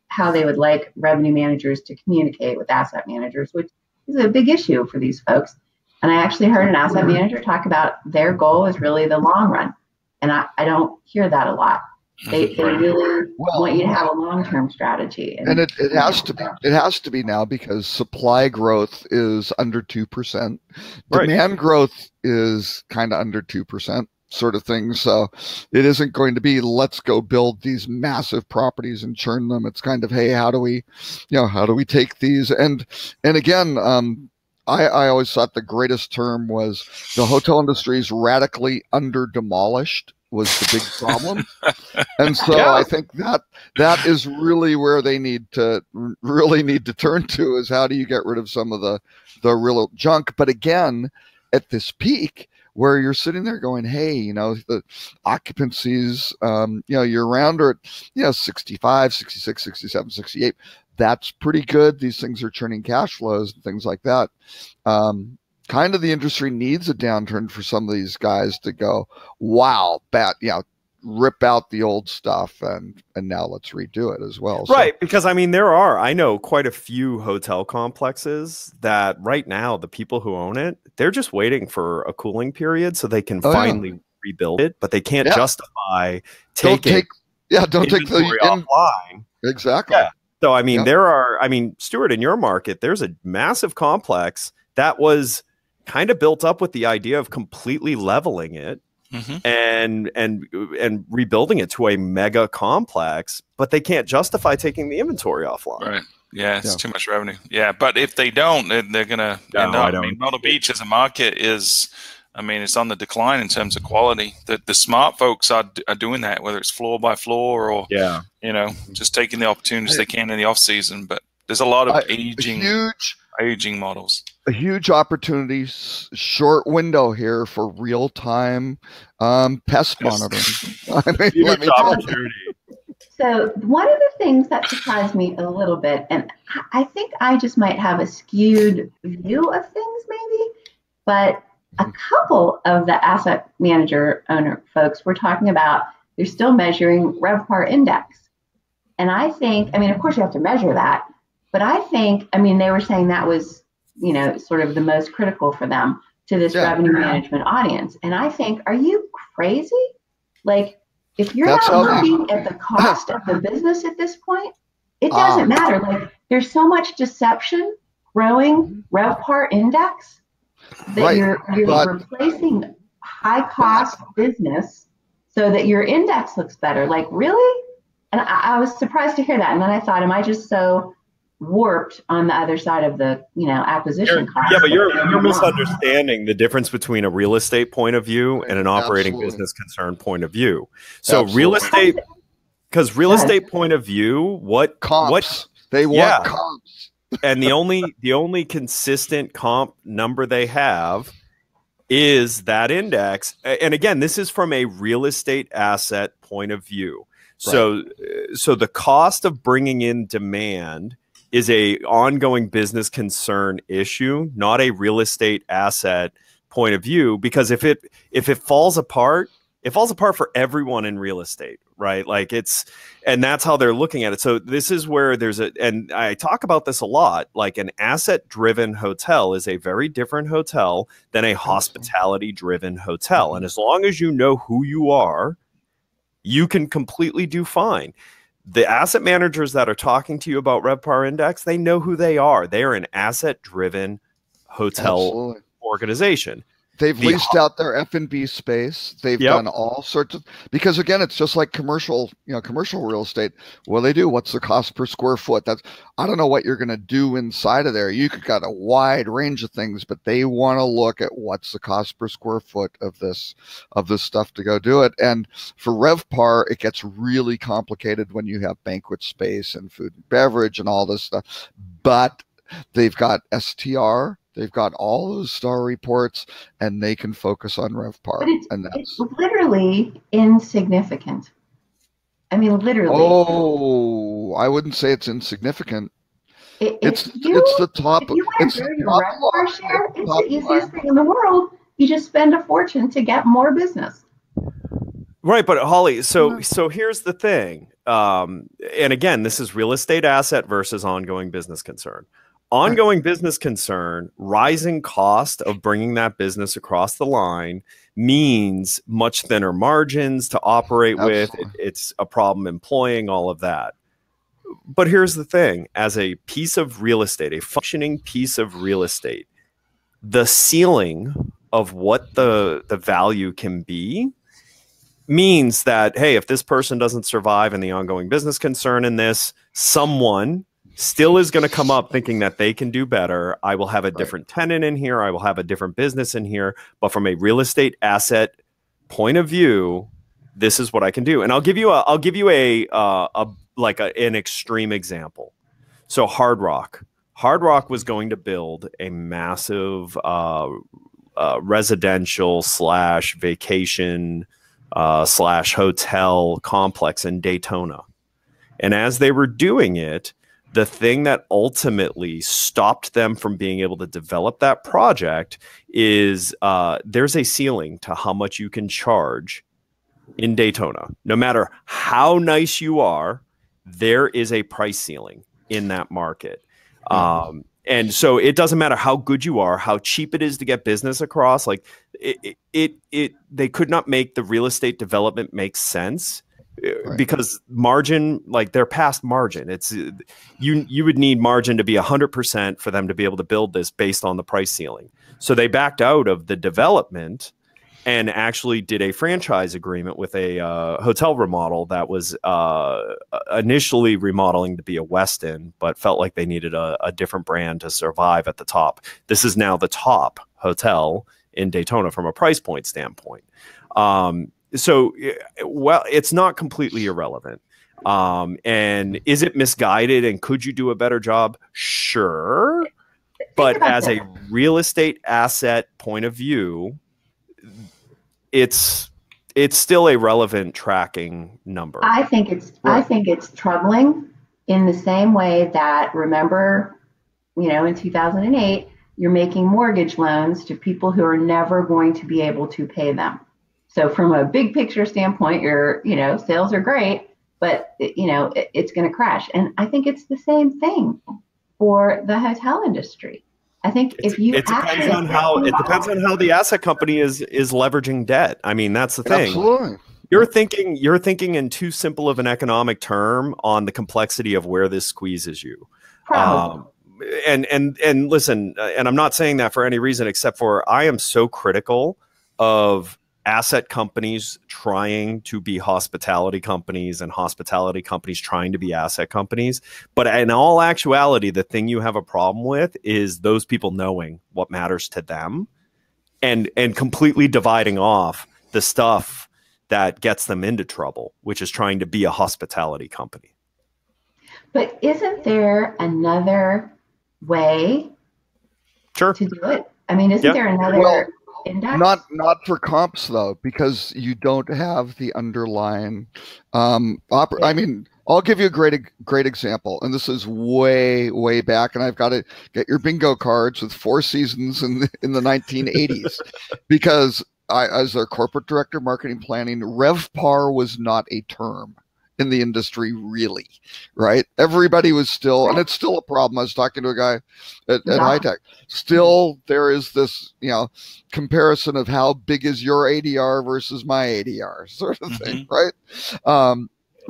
how they would like revenue managers to communicate with asset managers, which is a big issue for these folks. And I actually heard an asset manager talk about their goal is really the long run. And I don't hear that a lot. They really want you to have a long-term strategy. And it has to be now because supply growth is under 2%. Demand growth is kind of under 2%. Sort of thing. So it isn't going to be let's go build these massive properties and churn them. It's kind of, hey, how do we take these? And again, I always thought the greatest term was the hotel industry is radically under demolished was the big problem. And so I think that is really where they need to turn to is how do you get rid of some of the real junk? But again, at this peak, where you're sitting there going, hey, you know, the occupancies, year round are at, 65, 66, 67, 68. That's pretty good. These things are churning cash flows and things like that. Kind of the industry needs a downturn for some of these guys to go, wow, rip out the old stuff and now let's redo it as well. Right. Because I know quite a few hotel complexes that right now, the people who own it, they're just waiting for a cooling period so they can finally rebuild it, but they can't justify taking inventory offline. Exactly. Yeah. So, Stuart, in your market, there's a massive complex that was kind of built up with the idea of completely leveling it. And rebuilding it to a mega complex, but they can't justify taking the inventory offline. Right. Yeah, it's too much revenue. Yeah, but if they don't, then they're gonna end up. Myrtle Beach as a market is, it's on the decline in terms of quality. The smart folks are doing that, whether it's floor by floor or just taking the opportunities they can in the off season. But there's a lot of aging models. A huge opportunity, short window here for real-time pest monitoring. Huge opportunity. So one of the things that surprised me a little bit, and I think I just might have a skewed view of things maybe, but a couple of the asset manager owner folks were talking about they're still measuring RevPAR index. And I think, of course you have to measure that, but I think, they were saying that was, sort of the most critical for them to this revenue management audience. And I think, are you crazy? Like, if you're not looking at the cost of the business at this point, it doesn't matter. Like, there's so much deception growing RevPAR index that you're replacing high cost business so that your index looks better. Like, really? And I was surprised to hear that. And then I thought, am I just so warped on the other side of the acquisition cost? Yeah, but you're misunderstanding the difference between a real estate point of view and an operating business concern point of view. So real estate point of view, comps? They want comps. And the only consistent comp number they have is that index. And again, this is from a real estate asset point of view. So, so the cost of bringing in demand is a ongoing business concern issue, not a real estate asset point of view. Because if it falls apart, it falls apart for everyone in real estate, right? Like and that's how they're looking at it. So this is where and I talk about this a lot, like an asset-driven hotel is a very different hotel than a hospitality-driven hotel. And as long as you know who you are, you can completely do fine. The asset managers that are talking to you about RevPAR Index, they know who they are. They are an asset-driven hotel organization. They've leased out their F&B space. They've done all sorts of, because again, it's just like commercial real estate. What do? What's the cost per square foot? I don't know what you're going to do inside of there. You could got a wide range of things, but they want to look at what's the cost per square foot of this stuff to go do it. And for RevPAR, it gets really complicated when you have banquet space and food and beverage and all this stuff. But they've got STR. They've got all those star reports, and they can focus on RevPAR. But it's literally insignificant. I mean, literally. Oh, I wouldn't say it's insignificant. It's the top. If you want to grow your RevPAR share, it's the easiest thing in the world. You just spend a fortune to get more business. Right, but Holly, so here's the thing. And again, this is real estate asset versus ongoing business concern. Ongoing business concern, rising cost of bringing that business across the line means much thinner margins to operate with. It's a problem employing all of that. But here's the thing. As a piece of real estate, a functioning piece of real estate, the ceiling of what the value can be means that, hey, if this person doesn't survive in the ongoing business concern in this, someone still is going to come up thinking that they can do better. I will have a different tenant in here. I will have a different business in here. But from a real estate asset point of view, this is what I can do. And I'll give you an extreme example. So Hard Rock was going to build a massive residential / vacation / hotel complex in Daytona. And as they were doing it, the thing that ultimately stopped them from being able to develop that project is there's a ceiling to how much you can charge in Daytona. No matter how nice you are, there is a price ceiling in that market. And so it doesn't matter how good you are, how cheap it is to get business across. Like they could not make the real estate development make sense. Because margin, like they're past margin. It's you would need margin to be 100% for them to be able to build this based on the price ceiling. So they backed out of the development and actually did a franchise agreement with a hotel remodel that was initially remodeling to be a Westin, but felt like they needed a different brand to survive at the top. This is now the top hotel in Daytona from a price point standpoint. So, well, it's not completely irrelevant. And is it misguided? And could you do a better job? Sure. But as a real estate asset point of view, it's still a relevant tracking number. I think it's troubling in the same way that, remember, in 2008, you're making mortgage loans to people who are never going to be able to pay them. So from a big picture standpoint, your sales are great, but it's going to crash. And I think it's the same thing for the hotel industry. I think it depends on how the asset company is leveraging debt. I mean, that's the thing. Absolutely. You're thinking in too simple of an economic term on the complexity of where this squeezes you. And listen, and I'm not saying that for any reason except for I am so critical of asset companies trying to be hospitality companies and hospitality companies trying to be asset companies. But in all actuality, the thing you have a problem with is those people knowing what matters to them and completely dividing off the stuff that gets them into trouble, which is trying to be a hospitality company. But isn't there another way Sure. to do it? I mean, isn't Yep. there another Well, index? Not for comps though, because you don't have the underlying. I mean, I'll give you a great example, and this is way back, and I've got to get your bingo cards with Four Seasons in the 1980s, because as their corporate director, marketing planning, RevPAR was not a term in the industry, really, right? Everybody was still, and it's still a problem. I was talking to a guy at HiTech. Still, there is this, comparison of how big is your ADR versus my ADR, sort of thing, right?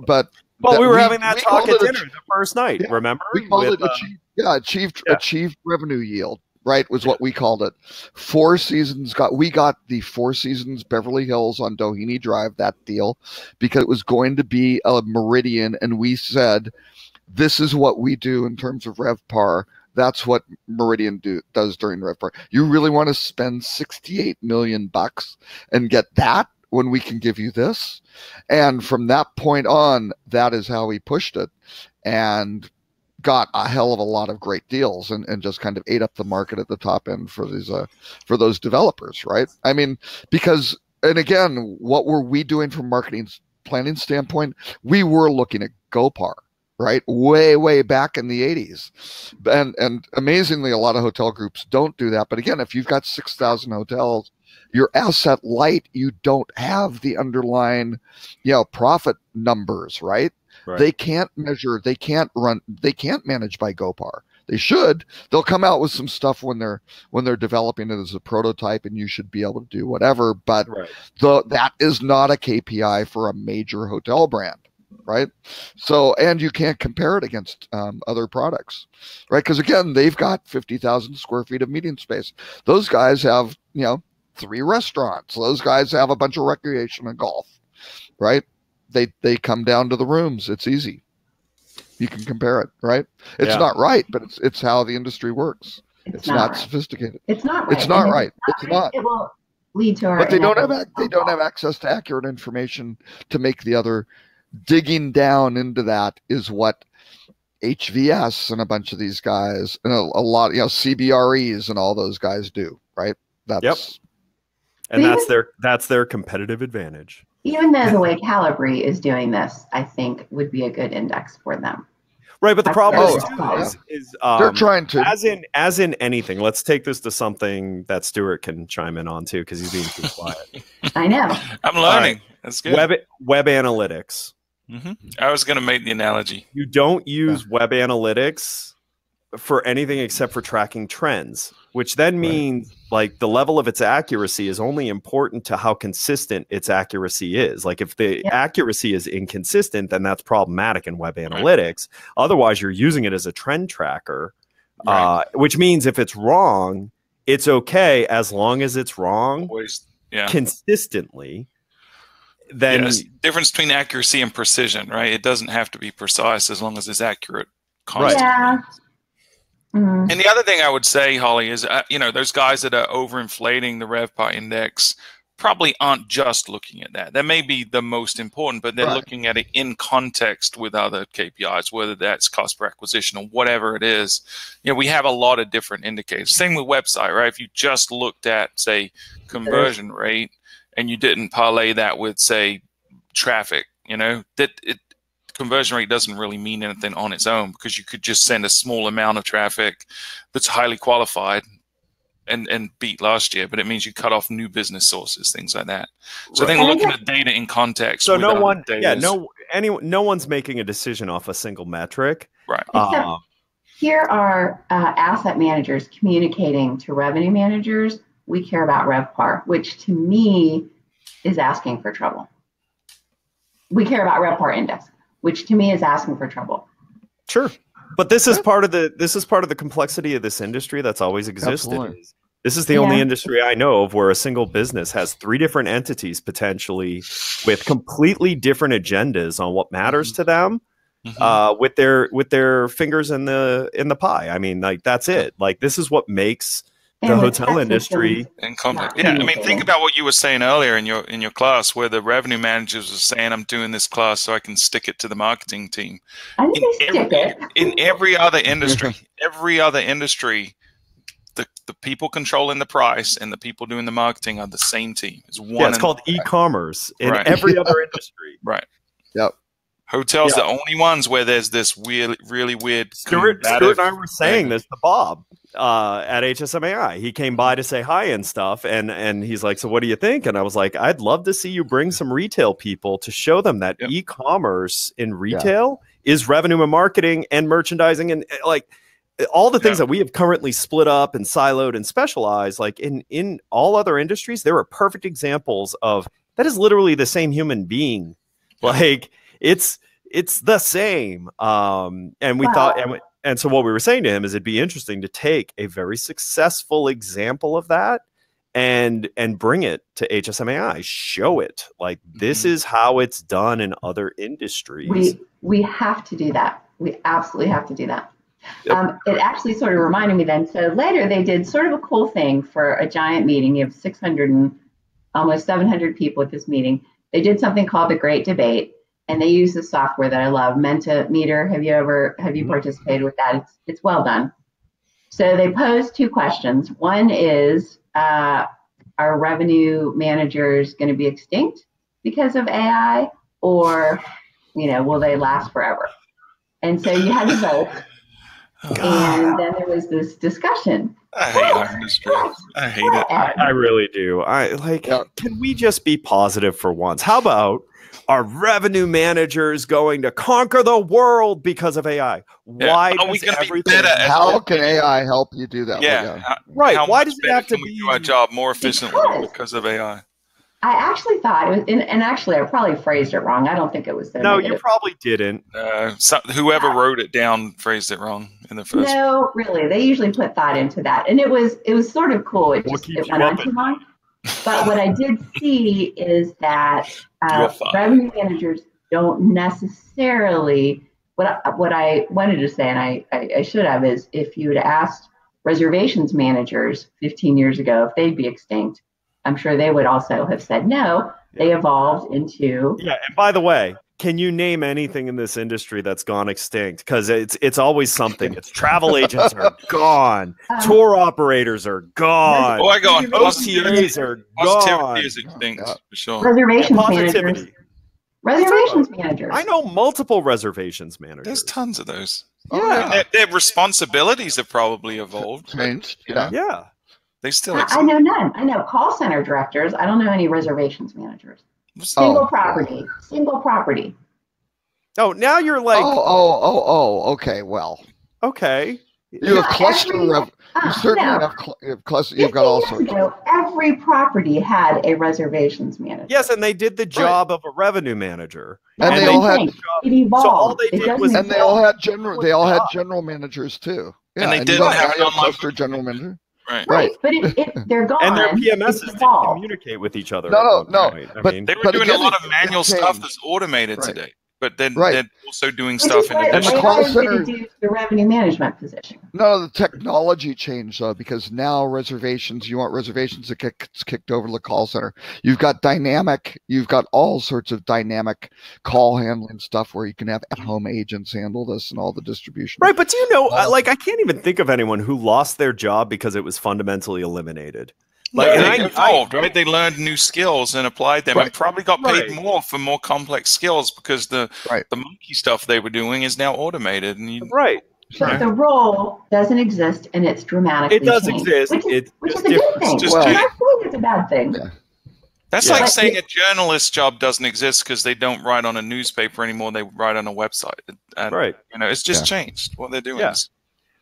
But well, we were having that talk at dinner the first night. Yeah, remember? we called With, it achieved revenue yield. Right, was what we called it. Four Seasons we got the Four Seasons Beverly Hills on Doheny Drive, that deal, because it was going to be a Meridian, and we said, this is what we do in terms of RevPAR. That's what Meridian does during RevPAR. You really want to spend $68 million and get that when we can give you this? And from that point on, that is how we pushed it. And got a hell of a lot of great deals and just kind of ate up the market at the top end for these for those developers, right? I mean, because, and again, what were we doing from marketing planning standpoint? We were looking at GoPAR, right? Way back in the 80s. And amazingly, a lot of hotel groups don't do that. But again, if you've got 6,000 hotels, you're asset light, you don't have the underlying, profit numbers, right? Right. They can't measure, they can't manage by GoPAR. They should. They'll come out with some stuff when they're developing it as a prototype, and you should be able to do whatever. But that is not a KPI for a major hotel brand, right? So, and you can't compare it against other products, right? Because again, they've got 50,000 square feet of meeting space. Those guys have 3 restaurants. Those guys have a bunch of recreation and golf, right? They come down to the rooms. It's easy. You can compare it, right? It's not right, but it's how the industry works. It's not right. Sophisticated. It's not right. It's not right. It's not. It will lead to our. But they don't have access to accurate information to make the other. Digging down into that is what HVS and a bunch of these guys and a lot, CBREs and all those guys do, right? And that's their competitive advantage. Even though the way Calibri is doing this, I think would be a good index for them. Right, but the problem is they're trying to. As in anything, let's take this to something that Stuart can chime in on too, because he's being too quiet. I know. I'm learning. That's good. Web analytics. Mm-hmm. I was going to make the analogy. You don't use web analytics for anything except for tracking trends, which then means like the level of its accuracy is only important to how consistent its accuracy is. Like if the accuracy is inconsistent, then that's problematic in web analytics. Otherwise, you're using it as a trend tracker, which means if it's wrong, it's okay as long as it's wrong consistently. Then difference between accuracy and precision, right? It doesn't have to be precise as long as it's accurate. Constantly. Yeah. Mm-hmm. And the other thing I would say, Holly, is those guys that are overinflating the RevPAR index probably aren't just looking at that. That may be the most important, but they're looking at it in context with other KPIs, whether that's cost per acquisition or whatever it is. We have a lot of different indicators. Same with website, right? If you just looked at, say, conversion rate and you didn't parlay that with, say, traffic, conversion rate doesn't really mean anything on its own, because you could just send a small amount of traffic that's highly qualified and beat last year, but it means you cut off new business sources, things like that. So I think looking at data in context. So no one's making a decision off a single metric. Right. Here are asset managers communicating to revenue managers. We care about RevPAR, which to me is asking for trouble. We care about RevPAR index, which to me is asking for trouble. Sure. But this is part of the complexity of this industry that's always existed. Absolutely. This is the only industry I know of where a single business has 3 different entities potentially with completely different agendas on what matters to them, with their fingers in the pie. I mean, like that's it. Like this is what makes the And hotel tech industry. systems And complex. not Yeah, I mean, think communicating. about what you were saying earlier in your class, where the revenue managers were saying, "I'm doing this class so I can stick it to the marketing team." I think they stick it. In every other industry, the people controlling the price and the people doing the marketing are the same team. It's one. Yeah, it's called e-commerce in Right. every other industry. Right. Yep. Hotels, Yeah. the only ones where there's this really weird. Stuart combative- and I were saying this to Bob at HSMAI. He came by to say hi and stuff, and he's like, "So what do you think?" And I was like, "I'd love to see you bring some retail people to show them that Yep. e-commerce in retail is revenue and marketing and merchandising and like all the things that we have currently split up and siloed and specialized. Like in all other industries, there are perfect examples of that is literally the same human being. Like it's the same. And we thought, and so what we were saying to him is it'd be interesting to take a very successful example of that and bring it to HSMAI, show it like this is how it's done in other industries. We have to do that. We absolutely have to do that. Yep. It actually sort of reminded me then. So later they did sort of a cool thing for a giant meeting. You have 600 and almost 700 people at this meeting. They did something called the Great Debate, and they use the software that I love, Mentimeter. Have you participated with that? It's well done. So they posed two questions. One is, are revenue managers going to be extinct because of AI, or will they last forever? And so you had to vote. And then there was this discussion. I hate our industry. I hate it. I really do. Can we just be positive for once? How about are revenue managers going to conquer the world because of AI? Why are we does going to be everything? better at How can AI help you do that? Right. How Why much does it better have to can we be do our job more efficiently because of AI? I actually thought it was, and actually I probably phrased it wrong. I don't think it was so No, negative. you probably didn't. Whoever wrote it down phrased it wrong in the first. No, really, they usually put thought into that, and it was sort of cool. It went on too long. But what I did see is that revenue managers don't necessarily. What I wanted to say, and I should have, is if you had asked reservations managers 15 years ago if they'd be extinct, I'm sure they would also have said no. They evolved into. Yeah, and by the way, can you name anything in this industry that's gone extinct? Because it's always something. It's travel agents are gone, tour operators are gone. Oh, I go on. OTAs are gone. Positivity is extinct for sure. Reservations managers. Reservations managers. I know multiple reservations managers. There's tons of those. Yeah. Their responsibilities have probably evolved. Changed. Yeah. They still exist. I know none. I know call center directors. I don't know any reservations managers. Single property. Oh, now you're like. Okay. Well. Okay. You have cluster. You certainly have cluster. You've got all sorts. Every property had a reservations manager. Yes, and they did the job of a revenue manager. And they all had. It evolved. So all they did was. And they all had general. They all had general managers too. Yeah, and they didn't have a cluster general manager. Right. But they're gone. And their PMSs didn't communicate with each other. No. But they were doing a lot of manual stuff that's automated today. But then they're also doing stuff in addition. And the call center, the revenue management position. No, the technology changed though, because now reservations, you want reservations that gets kicked over to the call center. You've got all sorts of dynamic call handling stuff where you can have at-home agents handle this and all the distribution. Right, but do you know, I can't even think of anyone who lost their job because it was fundamentally eliminated. They evolved, right? They learned new skills and applied them, and probably got paid more for more complex skills because the monkey stuff they were doing is now automated. And But the role doesn't exist, and it's dramatically It does changed, exist. which is a good thing. I think it's a bad thing. Yeah. That's like saying a journalist's job doesn't exist because they don't write on a newspaper anymore; they write on a website. And, it's just changed. What they're doing is.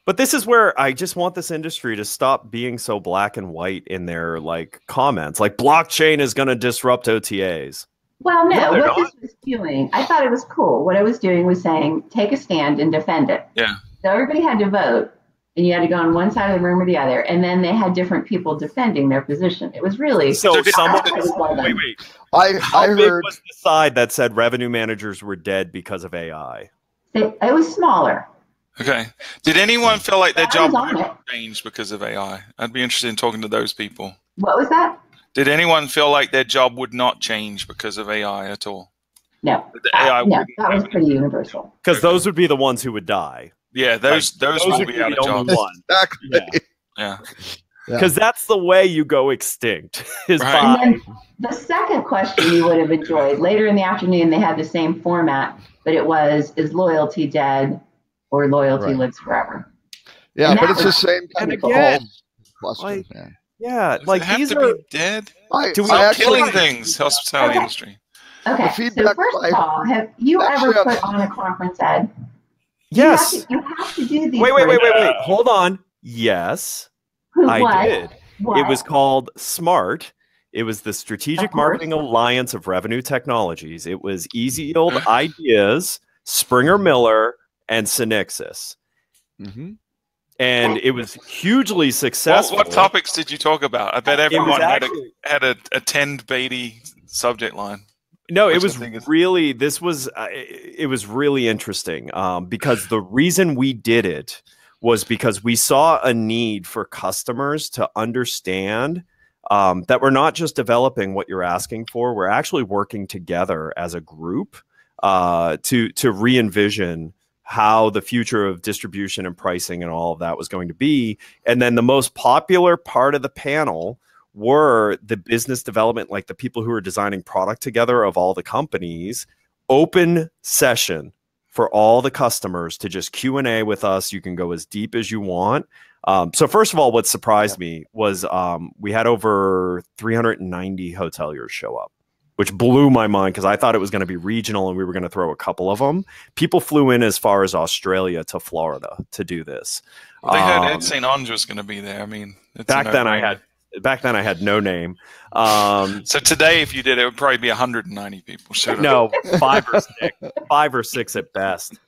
But this is where I just want this industry to stop being so black and white in their comments. Like blockchain is going to disrupt OTAs. Well, no, what this was doing, I thought it was cool. What I was doing was saying, take a stand and defend it. Yeah. So everybody had to vote, and you had to go on one side of the room or the other, and then they had different people defending their position. It was really so. Someone wait. How big was the side that said revenue managers were dead because of AI? It was smaller. Okay. Did anyone feel like their I job was on would it. change because of AI? I'd be interested in talking to those people. What was that? Did anyone feel like their job would not change because of AI at all? No, The AI no, wouldn't- that was pretty universal. Because those would be the ones who would die. Yeah, those will would be out the of only jobs. one. Exactly. Yeah. Yeah. Because that's the way you go extinct. Is Right. by And then the second question you would have enjoyed later in the afternoon, they had the same format, but it was, is loyalty dead or loyalty Right. lives forever? Yeah, And but that it's the was- same kind and of again, question. like, man. yeah, Does like it have these to are. be dead? Do we- Stop actually- killing things, hospitality Okay. industry. Okay, so feedback first by- of all, have you Actually, ever put on a conference, Ed? Yes. You have to do these. Wait. Hold on. Yes, I What? did. What? It was called SMART. It was the Strategic Of course. Marketing Alliance of Revenue Technologies. It was Easy Yield Ideas, Springer Miller, and Synixis. Mhm. And it was hugely successful. What topics did you talk about? I bet It was everyone actually- had a 10 Beatty subject line. No, it Which I was think is- really, this was, it was really interesting because the reason we did it was because we saw a need for customers to understand that we're not just developing what you're asking for, we're actually working together as a group to re-envision how the future of distribution and pricing and all of that was going to be. And then the most popular part of the panel were the business development, like the people who are designing product together of all the companies, open session for all the customers to just Q&A with us. You can go as deep as you want. So first of all, what surprised me was we had over 390 hoteliers show up, which blew my mind because I thought it was going to be regional and we were going to throw a couple of them. People flew in as far as Australia to Florida to do this. Well, they heard Ed St. Ange was going to be there. I mean, it's Back a then no-brainer. I had no name. So today, if you did it, would probably be 190 people. Showed up. No, five or six at best.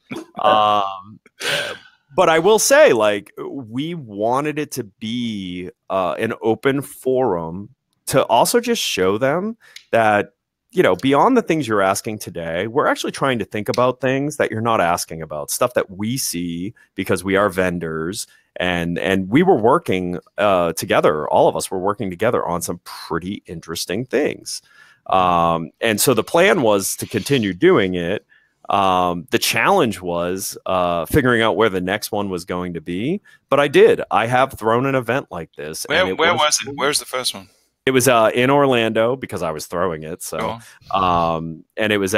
But I will say, like, we wanted it to be an open forum to also just show them that, you know, beyond the things you're asking today, we're actually trying to think about things that you're not asking about, stuff that we see because we are vendors. And we were working together. All of us were working together on some pretty interesting things. And so the plan was to continue doing it. The challenge was figuring out where the next one was going to be. But I have thrown an event like this. Where and was it? Where's the first one? It was in Orlando because I was throwing it. So, and it was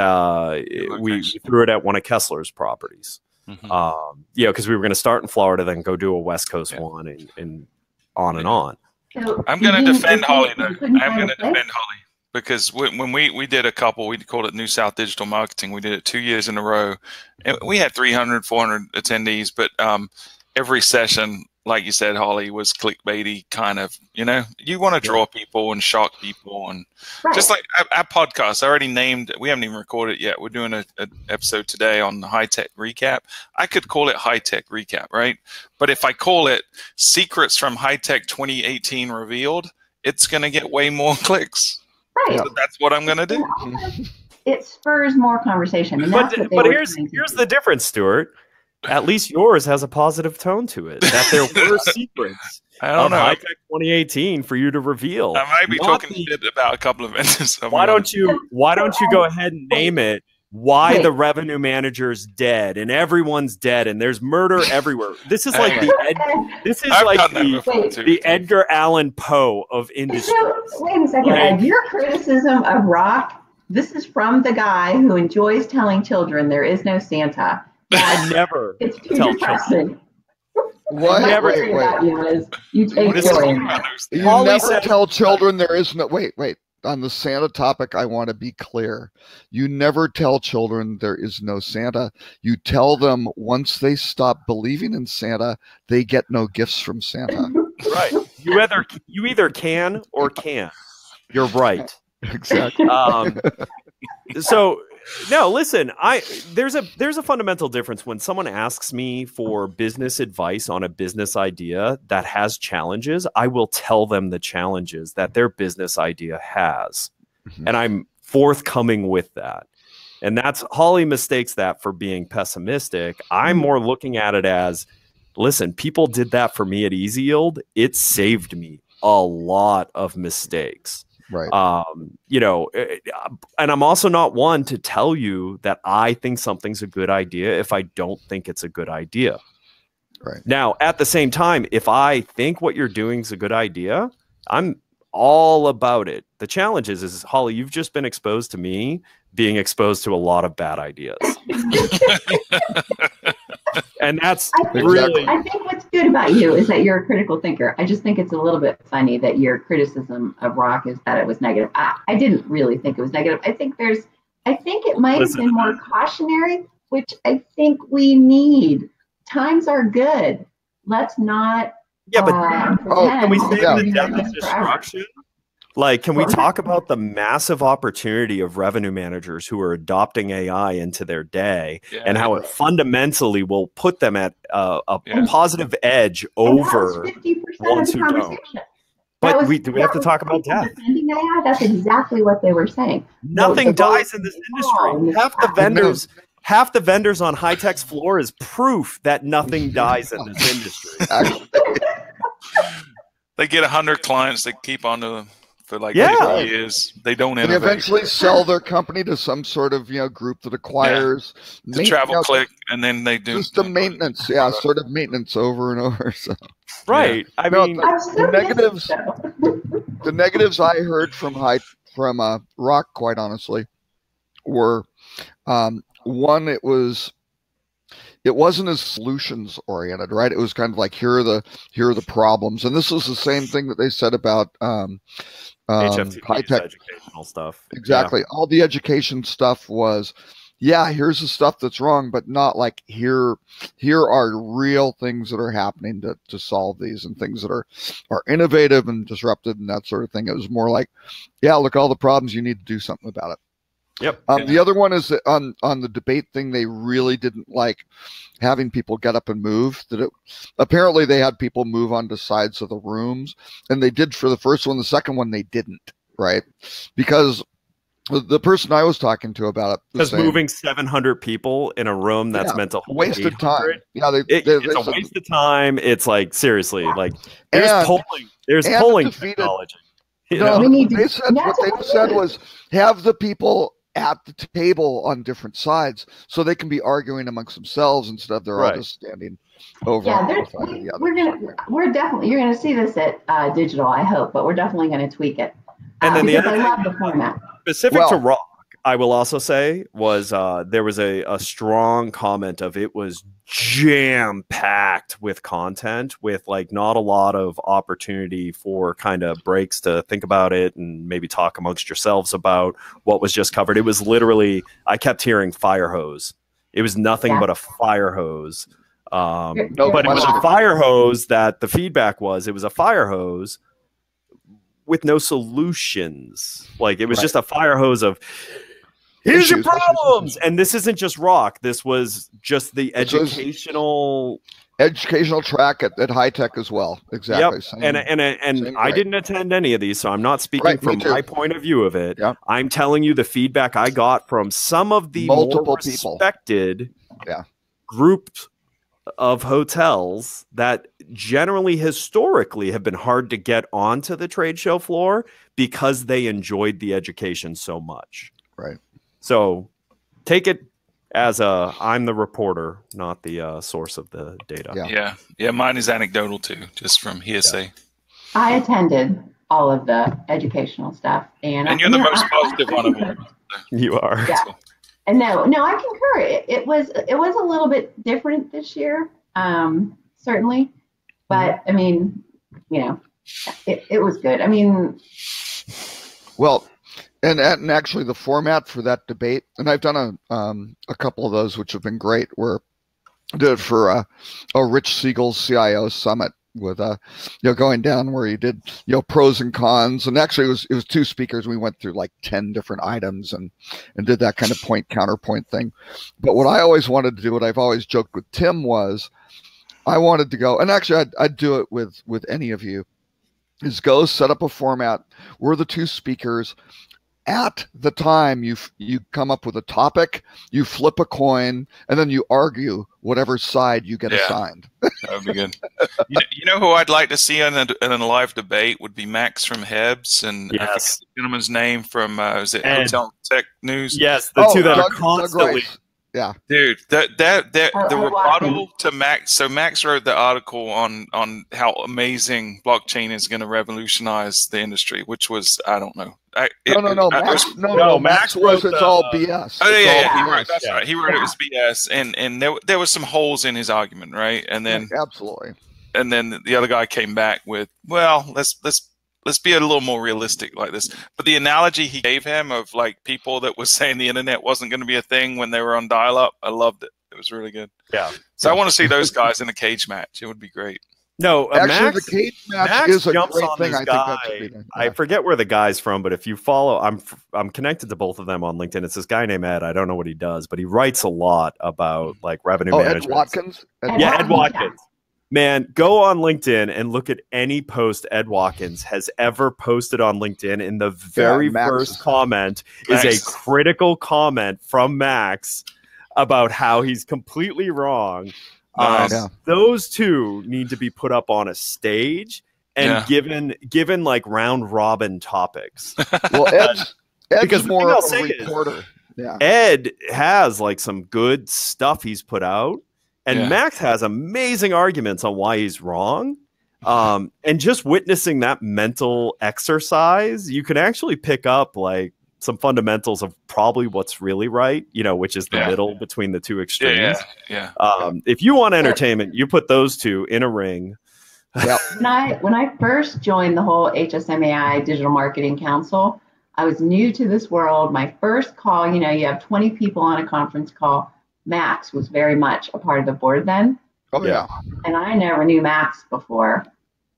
we threw it at one of Kessler's properties. Mm-hmm. Because we were going to start in Florida, then go do a West Coast one, and on and on. So I'm you going to didn't- defend you Holly, couldn't- though. you couldn't I'm find going a to place? defend Holly because when we did a couple, we called it New South Digital Marketing. We did it 2 years in a row. And we had 300, 400 attendees, but every session, like you said, Holly, was clickbaity kind of, you know, you want to draw people and shock people. And Right. just like our podcast, I already named, we haven't even recorded it yet. We're doing an episode today on the High Tech Recap. I could call it High Tech Recap, right? But if I call it Secrets from High Tech 2018 Revealed, it's going to get way more clicks. Right. So that's what I'm going to do. And also, it spurs more conversation. And that's what they But were here's trying to the do. difference, Stuart. At least yours has a positive tone to it. That there were secrets I don't of know. High Tech 2018 for you to reveal. I might be Not talking the- shit about a couple of vendors. Why don't you go ahead and name it? Why Wait. the revenue manager's dead and everyone's dead and there's murder everywhere. This is like this is I've like done that before, Wait. too. the Edgar Allan Poe of industry. So, wait a second, Like- Ed. Your criticism of rock, this is from the guy who enjoys telling children there is no Santa. I never It's too tell depressing. What? My never- theory about you is you take This is- joy in I that. understand. You Holly never said- tell children there is no. Wait. On the Santa topic, I want to be clear. You never tell children there is no Santa. You tell them once they stop believing in Santa, they get no gifts from Santa. right. You either can or can't. You're right. Exactly. So no, listen, there's a fundamental difference when someone asks me for business advice on a business idea that has challenges. I will tell them the challenges that their business idea has, Mhm. and I'm forthcoming with that. And that's Holly mistakes that for being pessimistic. I'm more looking at it as, listen, people did that for me at Easy Yield. It saved me a lot of mistakes. Right. You know, and I'm also not one to tell you that I think something's a good idea if I don't think it's a good idea. Right. Now, at the same time, if I think what you're doing is a good idea, I'm all about it. The challenge is Holly, you've just been exposed to me being exposed to a lot of bad ideas. And that's really... I think what's good about you is that you're a critical thinker. I just think it's a little bit funny that your criticism of Rock is that it was negative. I didn't really think it was negative. I think it might have been more cautionary, which I think we need. Times are good. Let's not can we say the death of destruction? Like, can we talk about the massive opportunity of revenue managers who are adopting AI into their day and how it fundamentally will put them at a positive edge over ones who don't? But do we have to talk about death? AI, that's exactly what they were saying. Nothing dies in this industry. Half the vendors on High-Tech's floor is proof that nothing dies in this industry. They get 100 clients that keep on to them for like 50 years. They don't innovate. They eventually sell their company to some sort of group that acquires the travel click, and then they do just the maintenance, sort of maintenance over and over. So. Right. I mean, the negatives I heard from Rock, quite honestly, were one, it wasn't as solutions oriented, right? It was kind of like, here are the problems. And this was the same thing that they said about High-Tech educational stuff. Exactly. Yeah. All the education stuff was, here's the stuff that's wrong, but not like here are real things that are happening to solve these, and things that are innovative and disruptive and that sort of thing. It was more like, look, all the problems, you need to do something about it. Yep. The other one is that on the debate thing, they really didn't like having people get up and move. Apparently they had people move onto sides of the rooms, and they did for the first one. The second one they didn't, right? Because the person I was talking to about it, because moving 700 people in a room that's meant to hold wasted time. Yeah, it's a waste of time. It's like, seriously, like there's polling technology. What they said was have the people at the table on different sides so they can be arguing amongst themselves instead of they're all just standing over. We're definitely, you're gonna see this at Digital, I hope, but we're definitely gonna tweak it. And then I love the format. Specific to Rock, I will also say was there was a strong comment of it was jam-packed with content, with like not a lot of opportunity for kind of breaks to think about it and maybe talk amongst yourselves about what was just covered. It was literally, I kept hearing fire hose. It was nothing but a fire hose. But it was a fire hose that the feedback was, it was a fire hose with no solutions. Like it was just a fire hose of, here's your problems. And this isn't just Rock. This was just the educational track at High-Tech as well. Exactly. Yep. And I didn't attend any of these, so I'm not speaking from my point of view of it. Yep. I'm telling you the feedback I got from some of the multiple respected groups of hotels that generally historically have been hard to get onto the trade show floor because they enjoyed the education so much. Right. So take it as I'm the reporter, not the source of the data. Yeah. Mine is anecdotal too, just from hearsay. I attended all of the educational stuff, and you're the most positive one of them. You are. Yeah. And no, I concur. It was a little bit different this year, certainly, but I mean, it was good. I mean, well. And actually, the format for that debate, and I've done a couple of those, which have been great. Where I did it for a Rich Siegel's CIO summit with going down where he did pros and cons, and actually it was two speakers. We went through like 10 different items and did that kind of point counterpoint thing. But what I always wanted to do, what I've always joked with Tim was, I wanted to go, and actually I'd do it with any of you, is go set up a format. We're the two speakers. at the time you come up with a topic, you flip a coin, and then you argue whatever side you get assigned. That would be good. You know who I'd like to see in a live debate would be Max from Hebs, and I forget the gentleman's name from was it Hotel Tech News? Yes, the two that Doug, are constantly. Yeah, dude, the rebuttal to Max. So Max wrote the article on how amazing blockchain is going to revolutionize the industry, which was, I don't know. Max was it's all BS. Oh yeah, he wrote, that's right. He wrote it was BS, and there was some holes in his argument, right? And then absolutely. And then the other guy came back with, well, let's be a little more realistic like this. But the analogy he gave him of like people that was saying the internet wasn't going to be a thing when they were on dial-up, I loved it. It was really good. Yeah. So I want to see those guys in a cage match. It would be great. No, actually, Max, the cage match Max is a jumps great on thing. this I guy. think that should be there. I forget where the guy's from, but if you follow, I'm connected to both of them on LinkedIn. It's this guy named Ed. I don't know what he does, but he writes a lot about like revenue management. Ed Watkins. Ed Watkins. Man, go on LinkedIn and look at any post Ed Watkins has ever posted on LinkedIn. And the very first comment is a critical comment from Max about how he's completely wrong. Those two need to be put up on a stage and given like round robin topics. Well, Ed's more of a reporter. Yeah. Ed has like some good stuff he's put out, and Max has amazing arguments on why he's wrong. And just witnessing that mental exercise, you can actually pick up like some fundamentals of probably what's really right, which is the middle between the two extremes. If you want entertainment, you put those two in a ring. Yep. When I first joined the whole HSMAI Digital Marketing Council, I was new to this world. My first call, you have 20 people on a conference call. Max was very much a part of the board then. Oh, yeah. And I never knew Max before.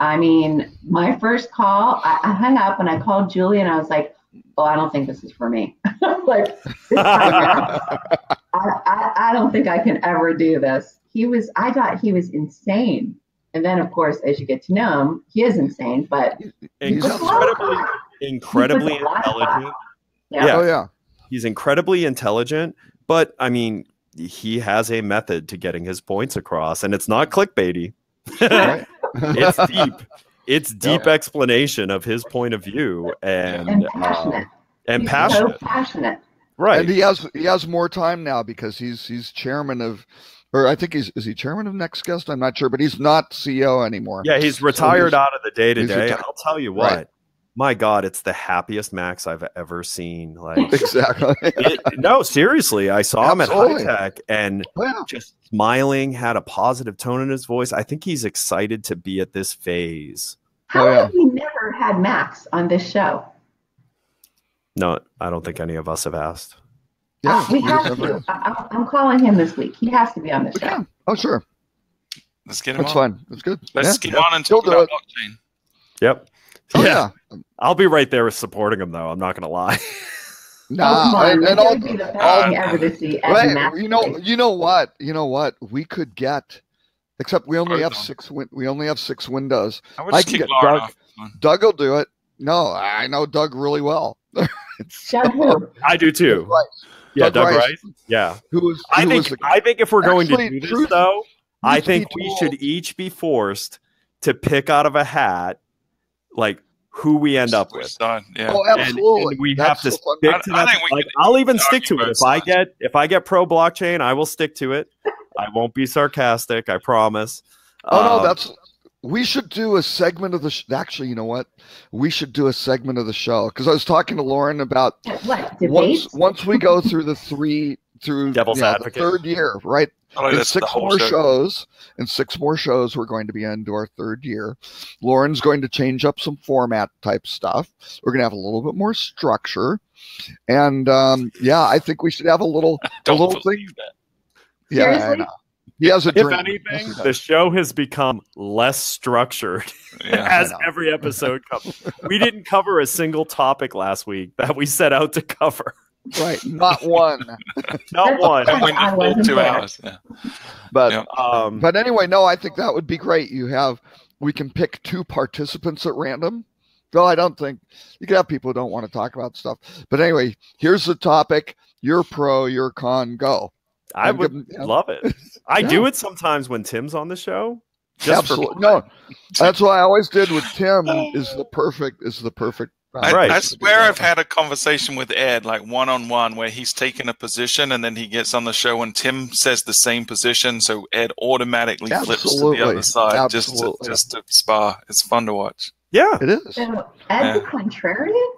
I mean, my first call, I hung up and I called Julie and I was like, oh, I don't think this is for me. Like, this time I don't think I can ever do this. I thought he was insane. And then, of course, as you get to know him, he is insane, but he's incredibly intelligent. Yeah. Oh, yeah. He's incredibly intelligent, but I mean, he has a method to getting his points across, and it's not clickbaity. Right. It's deep. It's deep explanation of his point of view and passionate. And So passionate. Right. And he has more time now because he's chairman of, or I think is he chairman of Next Guest? I'm not sure, but he's not CEO anymore. Yeah, he's retired out of the day-to-day. retired. I'll tell you what, my God, it's the happiest Max I've ever seen. Like exactly. No, seriously, I saw him at High Tech and just smiling, had a positive tone in his voice. I think he's excited to be at this phase. How have we never had Max on this show? No, I don't think any of us have asked. Yeah, we have to. I'm calling him this week. He has to be on the show. Yeah. Oh, sure. Let's get him That's on. fine. That's good. Let's get on and talk about blockchain. Yep. Oh, yeah. I'll be right there supporting him, though. I'm not going to lie. Nah, and I'll be the best thing ever to see. You know what? We could get, except we only have six. We only have 6 windows. I can get Doug. Doug will do it. No, I know Doug really well. I do too. Right. Yeah, Doug Rice. Yeah. I think if we're going to do this, though, I think we should each be forced to pick out of a hat, like, who we end up with. Yeah. Oh, absolutely. And we have to stick to that. Like, I'll even stick to it. If I get pro blockchain, I will stick to it. I won't be sarcastic. I promise. Oh no, we should do a segment of the actually, you know what? We should do a segment of the show because I was talking to Lauren about once we go through the Devil's Advocate. The 3rd year, right? In 6 more shows. In 6 more shows, we're going to be into our 3rd year. Lauren's going to change up some format type stuff. We're going to have a little bit more structure, and I think we should have a little thing. Yeah, seriously? I know. He has a dream. If anything, the show has become less structured as every episode comes. We didn't cover a single topic last week that we set out to cover. Right, not one. Not one. And went the full 2 hours. Yeah. But anyway, no, I think that would be great. We can pick 2 participants at random, No, I don't think you can have people who don't want to talk about stuff. But anyway, here's the topic. You're pro, you're con, go. I And would give 'em- love it. I Yeah. do it sometimes when Tim's on the show. Just for Absolutely. fun. No, that's what I always did with Tim is the perfect. Right. I swear I've had a conversation with Ed, like one-on-one, where he's taken a position and then he gets on the show and Tim says the same position, so Ed automatically flips to the Absolutely. other side just Absolutely. to spar. It's fun to watch. Yeah. It is. So Ed's a contrarian?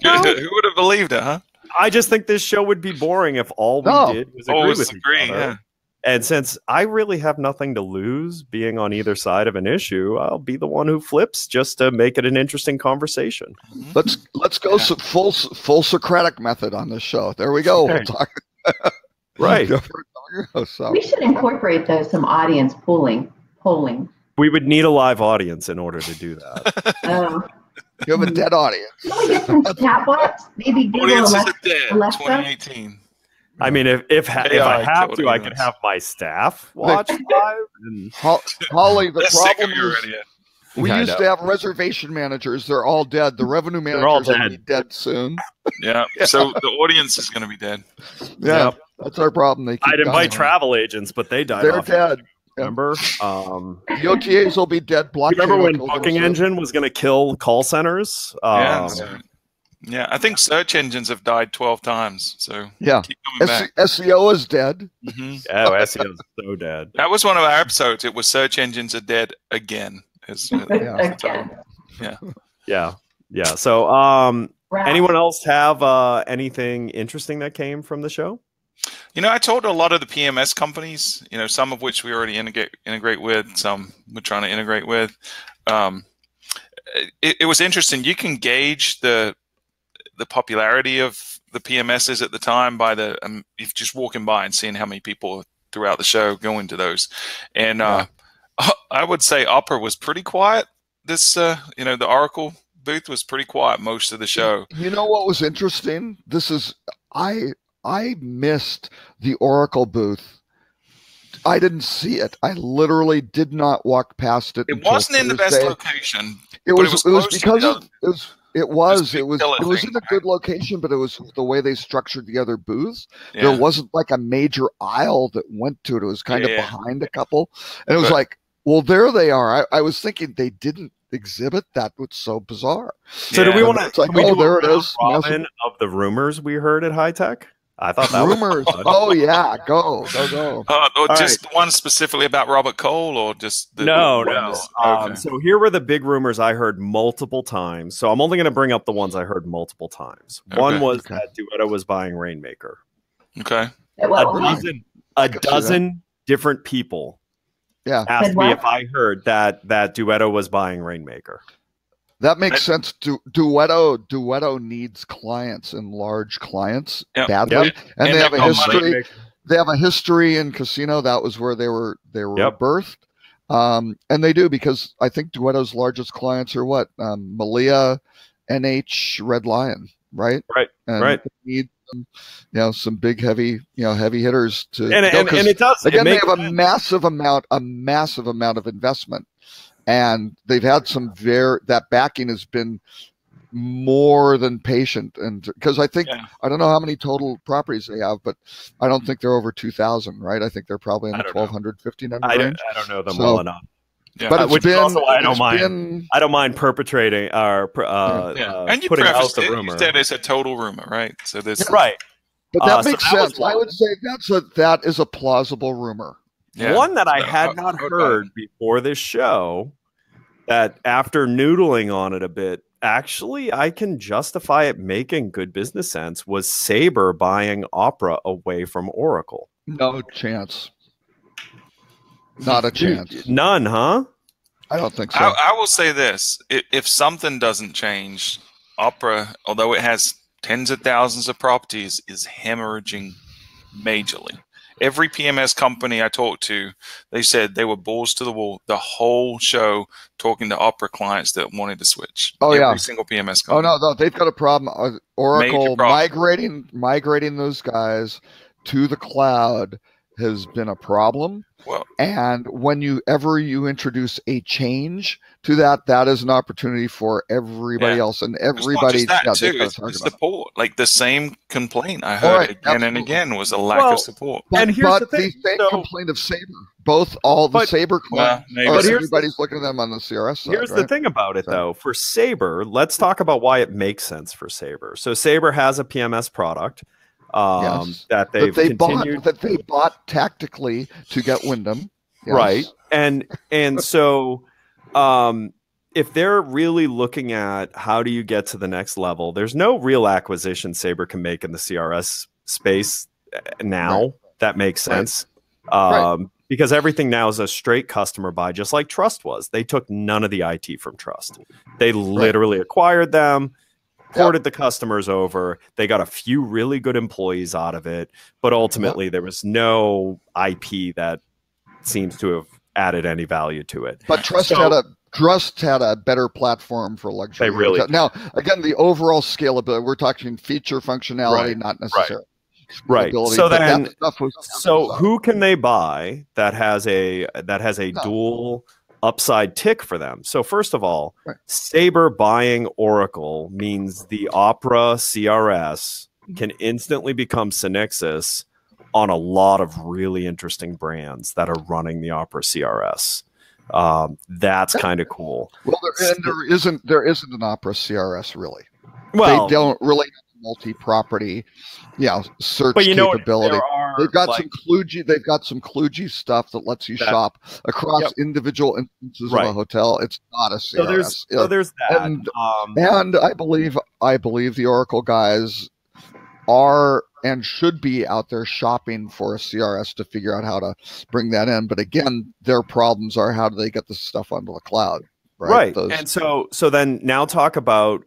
No. Who would have believed it, huh? I just think this show would be boring if all we No. did was agree Always with agree, each other. yeah. And since I really have nothing to lose being on either side of an issue, I'll be the one who flips just to make it an interesting conversation. Let's go full Socratic method on this show. There we go. We'll Okay. talk. Right. So, We should incorporate some audience polling. We would need a live audience in order to do that. you have a dead audience. Can we get some chatbots? Maybe Google Audiences Alexa. are dead. Alexa? 2018. I mean, if I have killed to, I audience. could have my staff watch live. And, Holly, the They're sick of problem you is already. Ed. we I used know. to have reservation managers. They're all dead. The revenue They're all managers will be dead. dead soon. Yeah. So the audience is going to be dead. Yeah, Yep. that's our problem. They keep I'd invite dying. travel agents, but they died They're off. dead. Remember? The OTAs will be dead. Blockchain Remember will when kill them Booking soon. Engine was going to kill call centers? Yeah. Yeah. I think search engines have died 12 times. So Yeah. keep coming back. SEO is dead. Mhm. Oh, SEO is so dead. That was one of our episodes. It was search engines are dead again. Again. Yeah. Yeah. So, Right. anyone else have anything interesting that came from the show? You know, I talked to a lot of the PMS companies, you know, some of which we already integrate with, some we're trying to integrate with. It was interesting. You can gauge the popularity of the PMSs at the time by if just walking by and seeing how many people throughout the show go into those. And I would say Opera was pretty quiet. This, the Oracle booth was pretty quiet most of the show. You know what was interesting? I missed the Oracle booth. I didn't see it. I literally did not walk past it. It until wasn't in the best Thursday. location. It but was close to because the of, it was big it was pillar it was thing, in a good location, but it was the way they structured the other booths. Yeah. There wasn't like a major aisle that went to it. It was kind of Yeah. behind a couple, and it was But- like, well, there they are. I was thinking they didn't exhibit. That was so bizarre. So, do we Yeah. want to? It's like, oh, there it is. Robin of the rumors we heard at High Tech. I thought that Rumors. was fun. Oh yeah, go. Or just the one specifically about Robert Cole, or just the No. Okay. So here were the big rumors I heard multiple times. So I'm only going to bring up the ones I heard multiple times. One Okay. was that Duetto was buying Rainmaker. Okay. A could see dozen different people Yeah, asked Said me what? if I heard that Duetto was buying Rainmaker. that makes sense. Duetto needs clients and large clients Yep. badly, Yep. and And they have they've a got money. history. They have a history in casino. That was where they were Yep. birthed. And they do, because I think Duetto's largest clients are what? Malia, NH, Red Lion, right? Right, And right. They need some big heavy hitters to And go, 'cause it does. again, it they makes have a sense. massive amount of investment, and they've had that backing has been more than patient, and because I think Yeah. I don't know how many total properties they have, but I don't think they're over 2,000, right? I think they're probably in I the don't know. 1,200, 1,500 I range. don't know them So- well enough. Yeah. But it's which is been, also why I don't it's mind. been- I don't mind perpetrating or Yeah. And you putting out prefaced the it. rumor. You said it's a total rumor, right? So there's Right. but that so makes that was sense. I one. would say that is a plausible rumor. yeah. One that I So, had not okay. heard before this show, that after noodling on it a bit, actually I can justify it making good business sense, was Sabre buying Opera away from Oracle. No chance. Not a chance. None, huh? I don't think so. I will say this: if something doesn't change, Opera, although it has tens of thousands of properties, is hemorrhaging majorly. Every PMS company I talked to, they said they were balls to the wall the whole show, talking to Opera clients that wanted to switch. Oh, Every yeah. single PMS Oh company. no, they've got a problem. Oracle Major problem. migrating those guys to the cloud has been a problem. Well, And whenever you introduce a change to that, that is an opportunity for everybody else, and it's not everybody. just that Yeah, too. they've got It's to the talk about it. support. Like the same complaint I heard right, again and absolutely. again was a lack Well, of support. But, And here's the but thing, same so- complaint of Sabre. Both all the But- Sabre clients, maybe or But here's everybody's looking at them on the CRS side. Here's right? the thing about it, So- though. For Sabre, let's talk about why it makes sense for Sabre. So Sabre has a PMS product Yes. that they've continued. that they bought tactically to get Wyndham. Yes. Right. And so if they're really looking at how do you get to the next level, there's no real acquisition Sabre can make in the CRS space now Right. that makes sense. Right. Because everything now is a straight customer buy, just like Trust was. They took none of the IT from Trust. They literally acquired them, ported the customers over. They got a few really good employees out of it, but ultimately there was no IP that seems to have added any value to it. But Trust had a better platform for luxury. They really hotel. Now, again, the overall scalability. We're talking feature functionality, Right. not necessarily Right. scalability, So but then, that stuff was so who can they buy that has a dual upside tick for them? So first of all, Right. Sabre buying Oracle means the Opera CRS can instantly become Synixis on a lot of really interesting brands that are running the Opera CRS. That's kind of cool. Well, there isn't an Opera CRS really. Well, They don't really have multi-property, search but you know, capability. there are, They've got like, some Kluge. They've got some Kluge stuff that lets you shop across individual instances of a hotel. It's not a CRS. So there's that. And I believe the Oracle guys are and should be out there shopping for a CRS to figure out how to bring that in. But again, their problems are how do they get this stuff onto the cloud? Right. And so then now talk about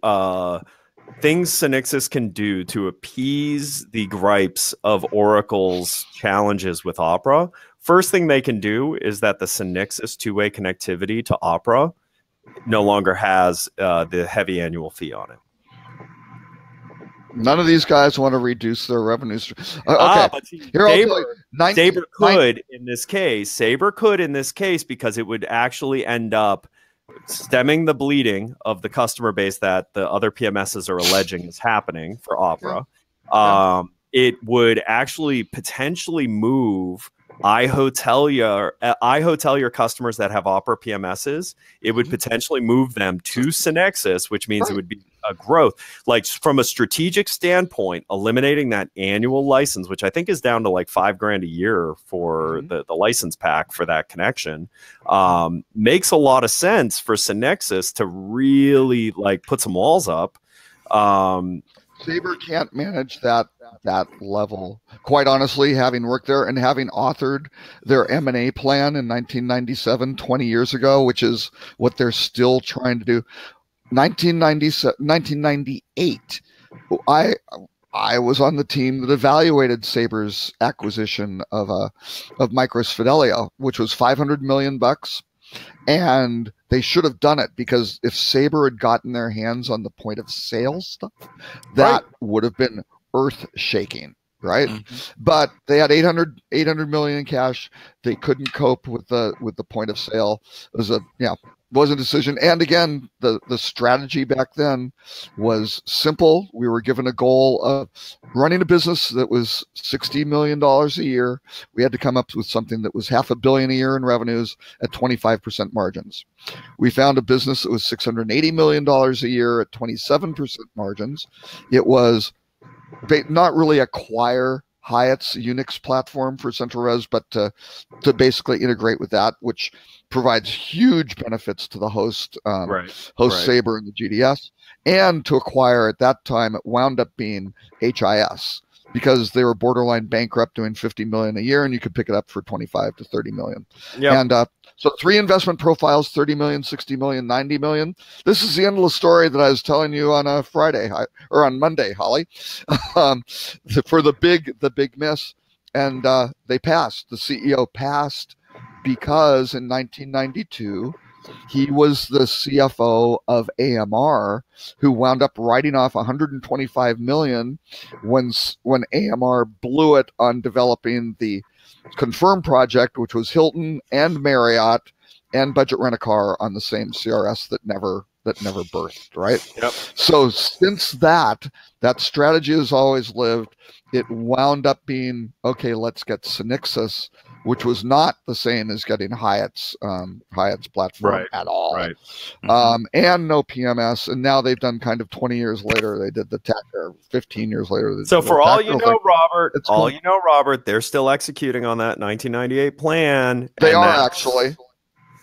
things Synixis can do to appease the gripes of Oracle's challenges with Opera. First thing they can do is that the Synixis two-way connectivity to Opera no longer has the heavy annual fee on it. None of these guys want to reduce their revenues. Okay, but see, here I'll tell you. Sabre could in this case. Sabre could in this case because it would actually end up stemming the bleeding of the customer base that the other PMSs are alleging is happening for Opera. It would actually potentially move iHotelier customers that have Opera PMSs. It would potentially move them to Synixis, which means it would be a growth. Like from a strategic standpoint, eliminating that annual license, which I think is down to like $5,000 a year for the license pack for that connection, makes a lot of sense for Synixis to really like put some walls up. Sabre can't manage that level. Quite honestly, having worked there and having authored their M&A plan in 1997, 20 years ago, which is what they're still trying to do. 1998, I was on the team that evaluated Sabre's acquisition of Micros Fidelio, which was $500 million. And they should have done it because if Sabre had gotten their hands on the point of sale stuff, that would have been earth shaking, right? But they had 800 million in cash. They couldn't cope with the point of sale. It was a decision. And again, the strategy back then was simple. We were given a goal of running a business that was $60 million a year. We had to come up with something that was $500 million a year in revenues at 25% margins. We found a business that was $680 million a year at 27% margins. It was not really acquire Hyatt's Unix platform for CentralRes, but to basically integrate with that, which provides huge benefits to the host, Sabre and the GDS, and to acquire at that time, it wound up being HIS because they were borderline bankrupt doing $50 million a year, and you could pick it up for $25 to $30 million. And so 3 investment profiles, $30 million, $60 million, $90 million. This is the endless story that I was telling you on a Friday or on Monday, Holly, for the big miss. And they passed. The CEO passed because in 1992, He was the CFO of AMR, who wound up writing off 125 million when AMR blew it on developing the Confirm project, which was Hilton and Marriott and Budget Rent-A-Car on the same CRS that never birthed, right? Yep. So since that strategy has always lived. It wound up being, okay, let's get Synixis, which was not the same as getting Hyatt's platform at all. Right. And no PMS. And now they've done kind of 20 years later, they did the tech, or 15 years later. So for all you know, cool. Robert, they're still executing on that 1998 plan. They are actually.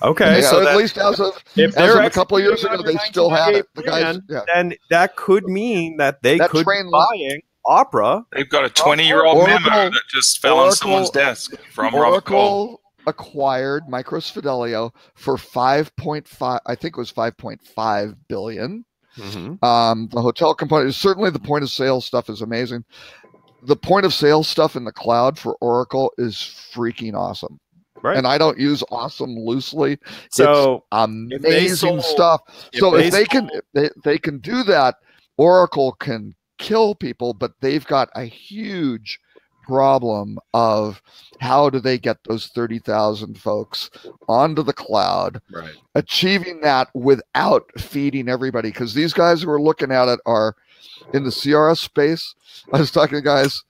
Okay, yeah, so at least as of a couple of years ago, they still had it. The guys, and that could mean that they could be buying Opera. They've got a 20-year-old memo that just fell on someone's desk from Oracle acquired Micros Fidelio for 5.5. I think it was 5.5 billion. Mm-hmm. The hotel component, certainly the point of sale stuff is amazing. The point of sale stuff in the cloud for Oracle is freaking awesome. Right. And I don't use awesome loosely. So it's amazing stuff. So if they can do that, Oracle can kill people, but they've got a huge problem of how do they get those 30,000 folks onto the cloud, right? Achieving that without feeding everybody, because these guys who are looking at it are in the CRS space. I was talking to guys.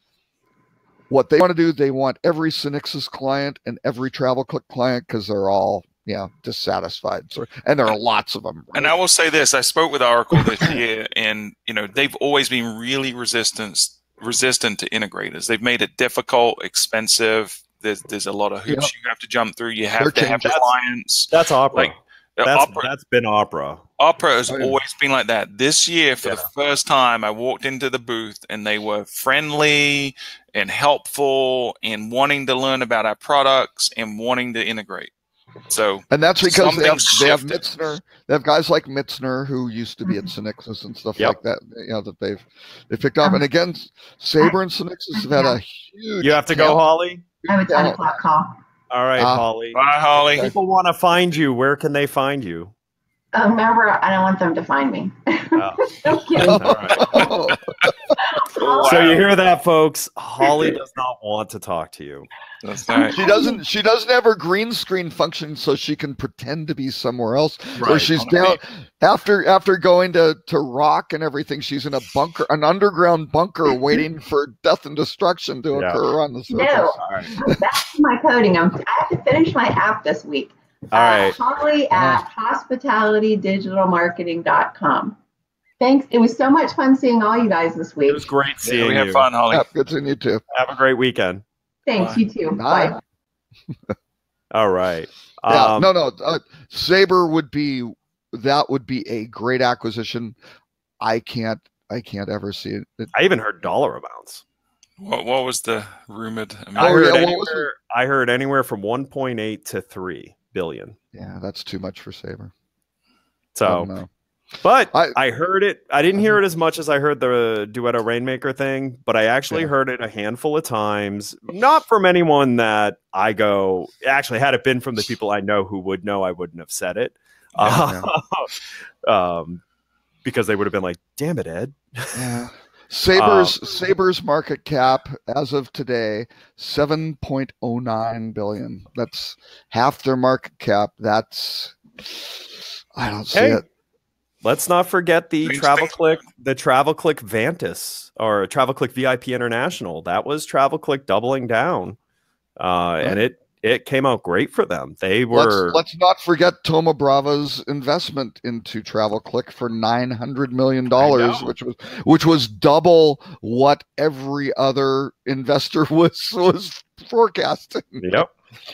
What they want to do, they want every Synixis client and every TravelClick client because they're all dissatisfied. So, and there are lots of them. Right? And I will say this: I spoke with Oracle this year, and they've always been really resistant to integrators. They've made it difficult, expensive. There's a lot of hoops you have to jump through. You have to have clients. That's Opera. Opera. That's been Opera. Opera has always been like that. This year, for the first time, I walked into the booth and they were friendly and helpful and wanting to learn about our products and wanting to integrate. So, and that's because they have Mitzner. They have guys like Mitzner who used to be at Synixis and stuff like that. That they've picked up. And again, Sabre and Synixis have had a huge. You have to go, Holly. I have a 10 o'clock call. All right, Holly. Bye, Holly. If people want to find you, where can they find you? Remember, I don't want them to find me. Oh. I'm kidding. All right. So you hear that, folks? Holly does not want to talk to you. That's right. She doesn't have her green screen function, so she can pretend to be somewhere else. Or she's down after going to rock and everything. She's in a bunker, an underground bunker, waiting for death and destruction to occur on the surface. No, back to my coding. I have to finish my app this week. All right. Holly at hospitalitydigitalmarketing.com. Thanks. It was so much fun seeing all you guys this week. It was great seeing you. We had fun, Holly. Yeah, good seeing you too. Have a great weekend. Thanks. You too. Bye. All right. Sabre would be a great acquisition. I can't ever see it. I even heard dollar amounts. What was the rumored amount? I heard anywhere from 1.8 to 3 billion. Yeah, that's too much for Sabre. So, but I heard it. I didn't hear it as much as I heard the Duetto Rainmaker thing, but I actually heard it a handful of times. Not from anyone that I go. Actually, had it been from the people I know who would know, I wouldn't have said it. Because they would have been like, "Damn it, Ed." Yeah. Sabre's market cap as of today, 7.09 billion. That's half their market cap. I don't see it. Let's not forget the TravelClick Vantis or TravelClick VIP International. That was TravelClick doubling down, and it came out great for them. They were. Let's not forget Thoma Bravo's investment into TravelClick for $900 million, which was double what every other investor was forecasting. Yep.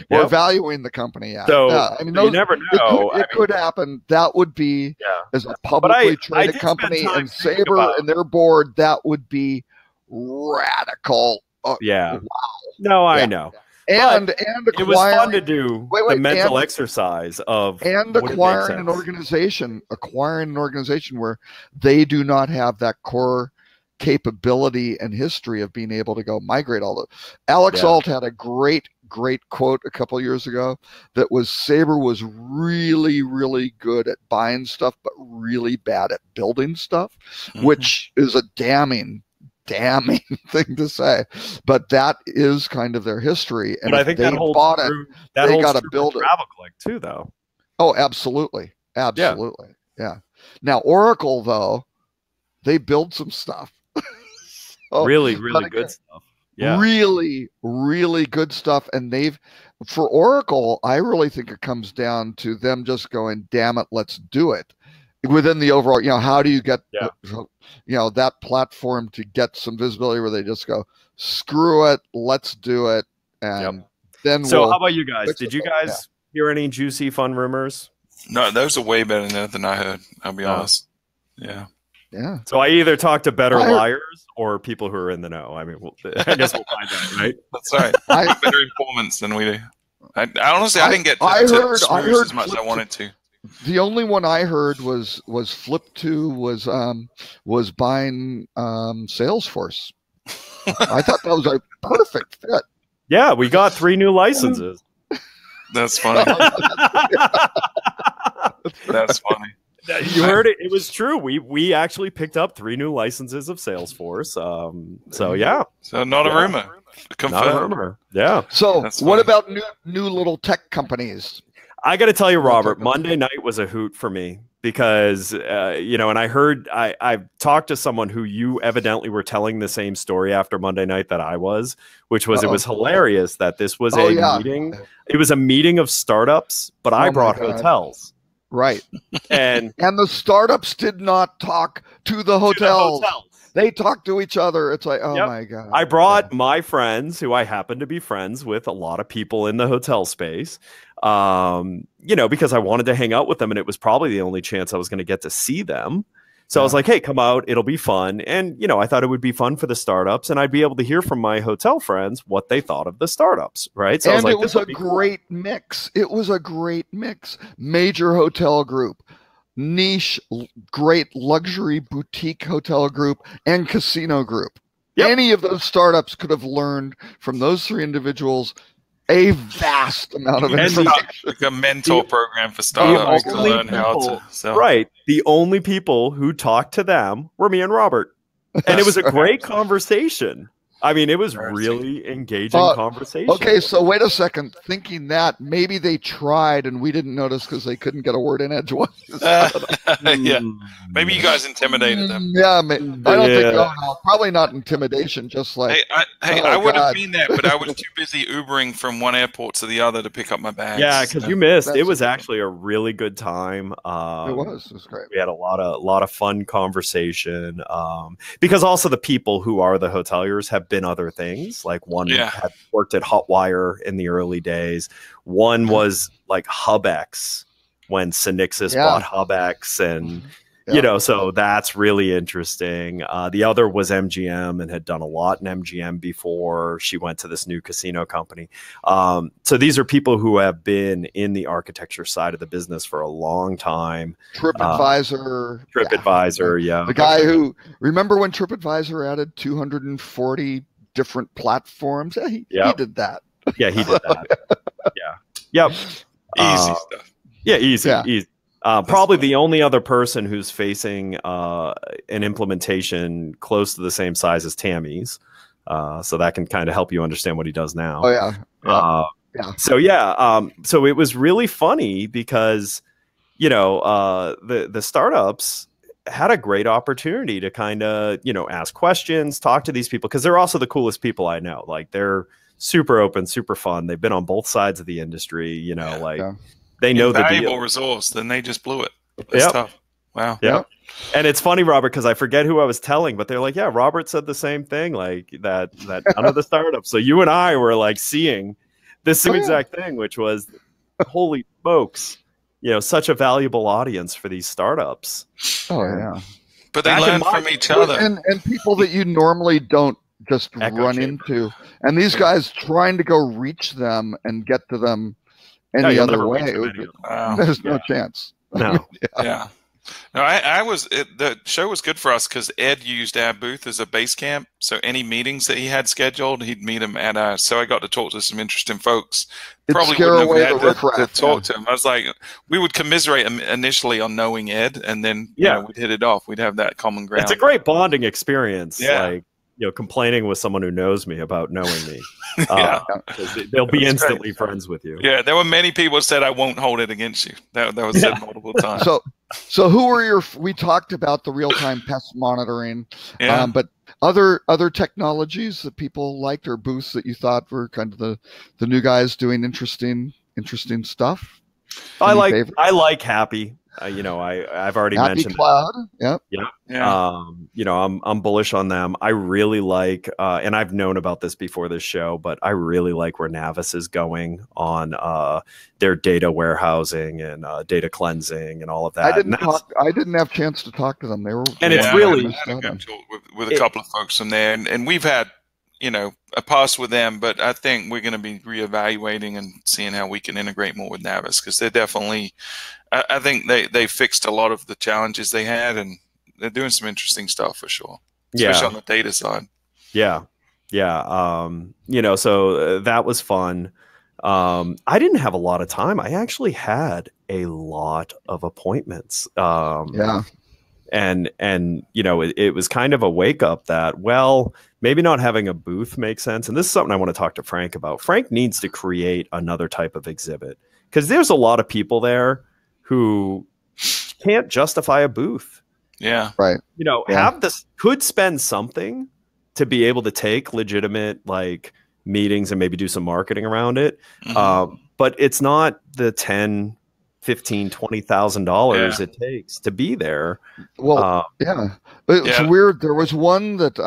Or valuing the company at. So you never know. It could happen. That would be as a publicly traded company, and Sabre and their board. That would be radical. Wow. No, I know. And it was fun to do the mental exercise of acquiring an organization where they do not have that core capability and history of being able to go migrate all the. Alex Alt had a great quote a couple years ago that was Sabre was really, really good at buying stuff, but really bad at building stuff, which is a damning thing to say. But that is kind of their history. And but I think they that holds bought true. it, That they holds got to true build for it. TravelClick too, though. Oh, absolutely. Absolutely. Yeah. Now, Oracle, though, they build some stuff. Really good stuff. Yeah. Really, really good stuff. And for Oracle, I really think it comes down to them just going, damn it, let's do it. Within the overall, how do you get, that platform to get some visibility where they just go, screw it, let's do it. And then so how about you guys? Did you guys hear any juicy, fun rumors? No, those are way better than I heard. I'll be honest. Yeah. Yeah. So I either talk to better liars or people who are in the know. I mean, I guess we'll find out, right? That's right. Better informants than we do. I honestly, I didn't get I heard as much as I wanted to. The only one I heard was Flip2 was buying Salesforce. I thought that was a perfect fit. Yeah, we got 3 new licenses. That's funny. That's funny. You heard it. It was true. We actually picked up 3 new licenses of Salesforce. So yeah. So not a rumor. Confirmed. Not a rumor. Yeah. So what about new little tech companies? I got to tell you, Robert, Monday night was a hoot for me because, and I talked to someone who you evidently were telling the same story after Monday night that I was, which was it was hilarious that this was a meeting. It was a meeting of startups, but I brought hotels. Right. And the startups did not talk to the hotels. They talk to each other. It's like, my God. I brought my friends who I happen to be friends with a lot of people in the hotel space, because I wanted to hang out with them. And it was probably the only chance I was going to get to see them. So I was like, hey, come out. It'll be fun. And, I thought it would be fun for the startups. And I'd be able to hear from my hotel friends what they thought of the startups. Right. So and I was like, it was a great mix. It was a great mix. Major hotel group, niche, great luxury boutique hotel group, and casino group. Yep. Any of those startups could have learned from those 3 individuals a vast amount of information. Like a mentor program for startups to learn how to sell. Right. The only people who talked to them were me and Robert. And it was a great conversation. I mean, it was really engaging conversation. Okay, so wait a second. Thinking that maybe they tried and we didn't notice because they couldn't get a word in edgewise. Yeah, maybe you guys intimidated them. Yeah, I don't think. No, probably not intimidation. Just like, I would have been there, but I was too busy Ubering from one airport to the other to pick up my bags. Yeah, because you missed. It was actually a really good time. It was great. We had a lot of fun conversation. Because also the people who are the hoteliers have been other things. Like one had worked at Hotwire in the early days. One was like HubX when Synixis bought HubX, and so that's really interesting. The other was MGM and had done a lot in MGM before she went to this new casino company. So these are people who have been in the architecture side of the business for a long time. TripAdvisor. The guy who, remember when TripAdvisor added 240 different platforms? He did that. Yeah, he did that. Yep. Easy stuff. Yeah, easy. Probably the only other person who's facing an implementation close to the same size as Tammy's. So that can kind of help you understand what he does now. Oh, yeah. So it was really funny because, the startups had a great opportunity to kind of, ask questions, talk to these people, because they're also the coolest people I know. Like, they're super open, super fun. They've been on both sides of the industry, they know the valuable deal. Resource. Then they just blew it. It's tough. Wow. Yeah. And it's funny, Robert, because I forget who I was telling, but they're like, yeah, Robert said the same thing, like that none of the startups. So you and I were like seeing this exact thing, which was, holy smokes, such a valuable audience for these startups. Oh, yeah. But they learn from each other. And people that you normally don't just run into. And these guys trying to go reach them and get to them any other way. There's no chance. No. Yeah. No, the show was good for us because Ed used our booth as a base camp. So any meetings that he had scheduled, he'd meet them at ours. So I got to talk to some interesting folks. It'd Probably scare wouldn't away have the had to riffraff, talk to him. I was like, we would commiserate initially on knowing Ed, and then you know, we'd hit it off. We'd have that common ground. It's a great bonding experience. Yeah. Like, you know, complaining with someone who knows me about knowing me. Yeah. 'Cause they'll be That's instantly great. friends with you. Yeah, there were many people who said I won't hold it against you. That was said multiple times. So who are your? We talked about the real-time pest monitoring, Yeah. but other technologies that people liked or booths that you thought were kind of the new guys doing interesting stuff. I Any like favorites? I like Happy. You know, I've already Happy mentioned Cloud. Yep. Yeah. you know, I'm bullish on them. I really like, and I've known about this before this show, but I really like where Navis is going on their data warehousing and data cleansing and all of that. I didn't have a chance to talk to them. They were, And it's Yeah, really- I had a good talk with a couple of folks from there, and we've had, you know, a pass with them, but I think we're going to be reevaluating and seeing how we can integrate more with Navis, because they're definitely, I think they fixed a lot of the challenges they had, and they're doing some interesting stuff for sure, especially on the data side. Yeah. You know, so that was fun. I didn't have a lot of time. I actually had a lot of appointments. And you know, it was kind of a wake up that, well, maybe not having a booth makes sense. And this is something I want to talk to Frank about. Frank needs to create another type of exhibit, because there's a lot of people there who can't justify a booth. Yeah. Right. You know, could spend something to be able to take legitimate like meetings and maybe do some marketing around it. Mhm. But it's not the $10,000, $15,000, $20,000 it takes to be there. Well, it's weird. There was one that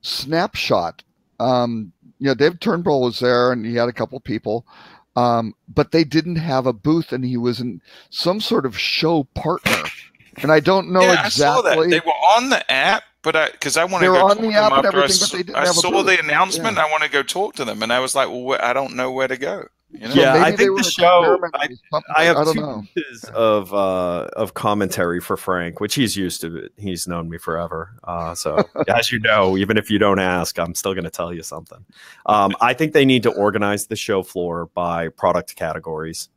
Snapshot. Dave Turnbull was there, and he had a couple people, but they didn't have a booth, and he was in some sort of show partner. And I don't know exactly. I saw that. They were on the app, but because I want to They were go on talk the to app them and after everything, but they didn't I have a saw booth. the announcement. Yeah. I want to go talk to them, and I was like, well, I don't know where to go. You know? Yeah, I maybe they think were the show. experimenting with something. I have I don't two know. pieces of commentary for Frank, which he's used to. He's known me forever. So as you know, even if you don't ask, I'm still going to tell you something. I think they need to organize the show floor by product categories.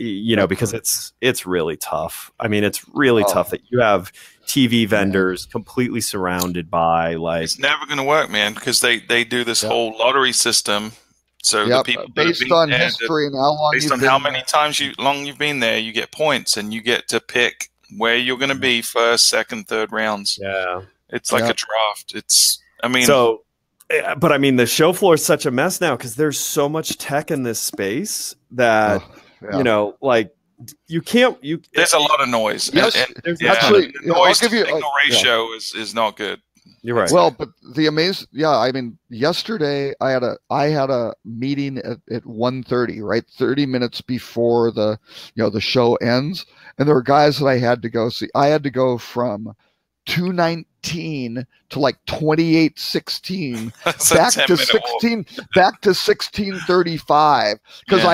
You know, because it's really tough. I mean, it's really tough that you have TV vendors completely surrounded by like. It's never going to work, man, because they do this whole lottery system. So the people based on history and how long based you've on been how there. many times long you've been there, you get points, and you get to pick where you're going to be first, second, third rounds. Yeah, it's like a draft. But I mean, the show floor is such a mess now because there's so much tech in this space that you know, like you can't. There's a lot of noise. Yes, the noise to I'll give you signal ratio is not good. You're right. Well, but the I mean, yesterday I had a meeting at 1:30, right? 30 minutes before the show ends. And there were guys that I had to go see. I had to go from 2:19 to like 28:16 back to 16:35 because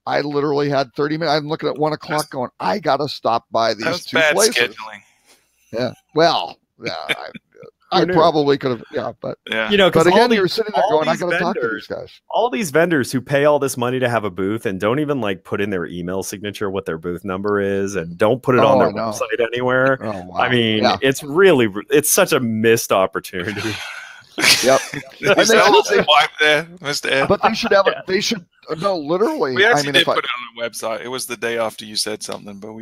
I literally had 30 minutes. I'm looking at 1 o'clock going, I got to stop by these two bad places. scheduling. Yeah. Well, I probably could have, but you know, but again, you you're sitting there going, I got to talk to these guys. All these vendors who pay all this money to have a booth and don't even like put in their email signature what their booth number is and don't put it on their website anywhere. Oh, wow. I mean, it's such a missed opportunity. Yep. Is that a wipe there, Mr. Ed? But they should have they should no, literally. We actually did put it on the website. It was the day after you said something, but we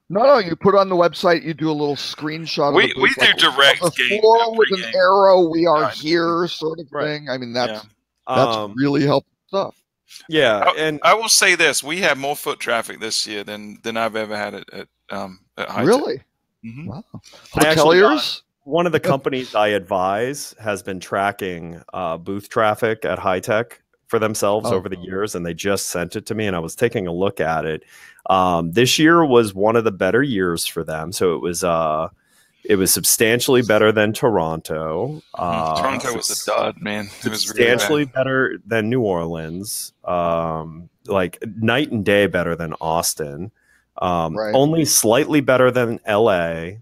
No, you put it on the website, you do a little screenshot we do direct the game floor with an arrow, we are here sort of Right. thing. I mean that's really helpful stuff. Yeah, and I will say this: we have more foot traffic this year than I've ever had at High Really? Mm-hmm. Wow. I actually Hoteliers? one of the companies I advise has been tracking booth traffic at High Tech for themselves over the years, and they just sent it to me, and I was taking a look at it. This year was one of the better years for them, so it was substantially better than Toronto. Toronto was a dud, man. It was substantially really better than New Orleans, like night and day better than Austin. Right. Only slightly better than LA,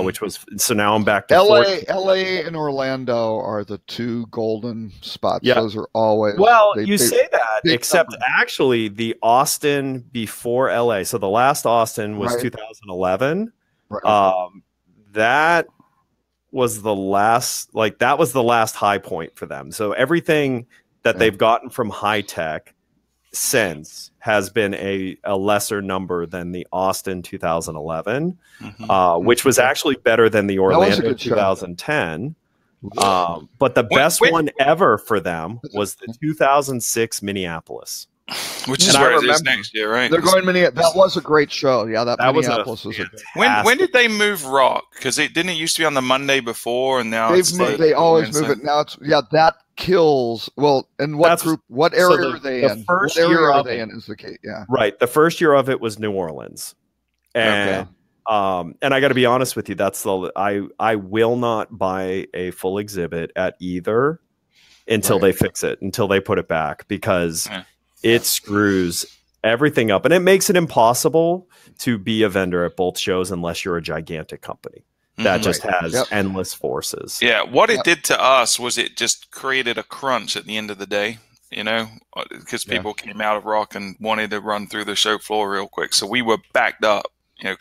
which was, so now I'm back to LA and Orlando are the two golden spots. Yeah. Those are always. Well, you say that, they except cover. actually the Austin before LA. So the last Austin was Right. 2011. Right. That was the last, like that was the last high point for them. So everything that they've gotten from High Tech since has been a lesser number than the Austin 2011, which was actually better than the Orlando 2010. But the best one ever for them was the 2006 Minneapolis, which is where it is next year, right? They're going Minneapolis. That was a great show. Yeah, that Minneapolis was when did they move Rock? Because it used to be on the Monday before, and now they always move it. Now it's that kills. Well, and what area are they in? First what area year are they in is the case. Yeah, right. The first year of it was New Orleans, and and I got to be honest with you, that's I will not buy a full exhibit at either until they fix it, until they put it back, because it screws everything up, and it makes it impossible to be a vendor at both shows unless you're a gigantic company that just has endless forces. Yeah, what it did to us was it just created a crunch at the end of the day, because people came out of Rock and wanted to run through the show floor real quick. So we were backed up,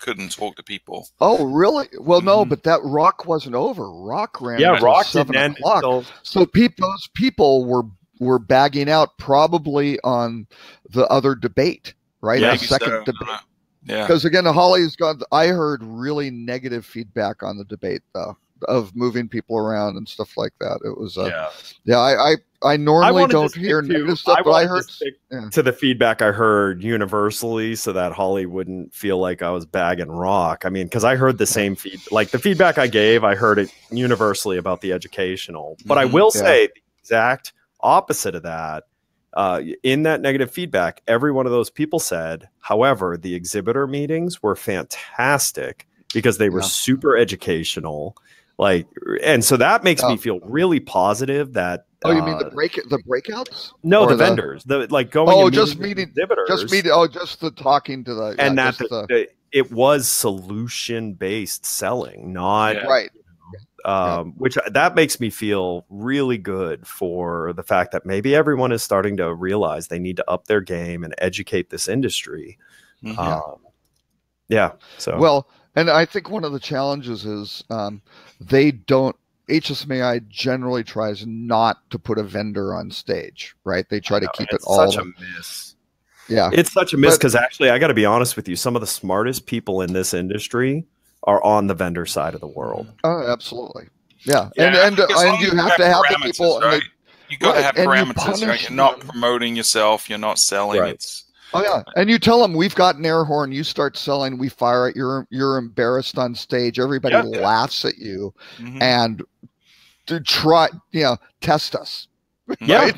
couldn't talk to people. Oh, really? Well, no, but that Rock wasn't over. Rock ran until Rock 7 didn't o'clock. end So those people were bagging out probably on the other debate, right? Yeah, the second debate. Yeah, because again, Holly's gone. I heard really negative feedback on the debate, though, of moving people around and stuff like that. It was, I normally don't hear negative stuff, but I heard to the feedback I heard universally, so that Holly wouldn't feel like I was bagging Rock. I mean, because I heard the same like the feedback I gave, I heard it universally about the educational. But I will say the exact opposite of that. In that negative feedback, every one of those people said, however, the exhibitor meetings were fantastic because they were super educational. And so that makes me feel really positive that. Oh, you mean the breakouts? No, the vendors. Just meeting exhibitors. Just the talking to the. And it was solution based selling, not right. Which that makes me feel really good for the fact that maybe everyone is starting to realize they need to up their game and educate this industry. So well, and I think one of the challenges is HSMAI generally tries not to put a vendor on stage, right? They try to keep it all. Such a miss. Yeah, it's such a miss because actually, I got to be honest with you, some of the smartest people in this industry are on the vendor side of the world. Oh, absolutely. Yeah. And you have to have the people. Right? You got to have parameters. Right? You're not promoting yourself. You're not selling. Right. And you tell them we've got an air horn. You start selling. We fire it. You're embarrassed on stage. Everybody laughs at you, and to try, test us. Right?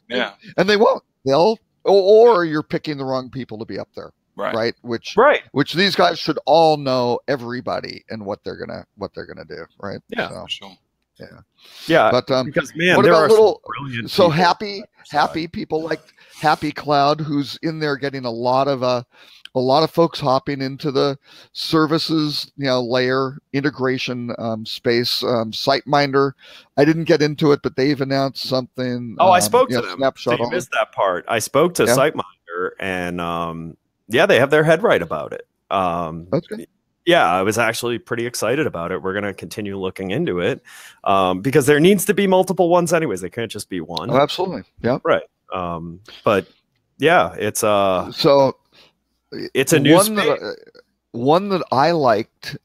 Yeah. And they won't. They'll or you're picking the wrong people to be up there. Right. Which these guys should all know everybody and what they're gonna do. Right. Yeah. For sure. Yeah. But because man, what there about are happy people like Happy Cloud, who's in there getting a lot of folks hopping into the services, layer integration space. SiteMinder, I didn't get into it, but they've announced something. I spoke to them. Snapshot. So you missed that part. I spoke to SiteMinder, and they have their head right about it. That's good. Yeah, I was actually pretty excited about it. We're going to continue looking into it because there needs to be multiple ones anyways. They can't just be one. Oh, absolutely. Yeah. Right. But yeah, it's it's a new one that I liked,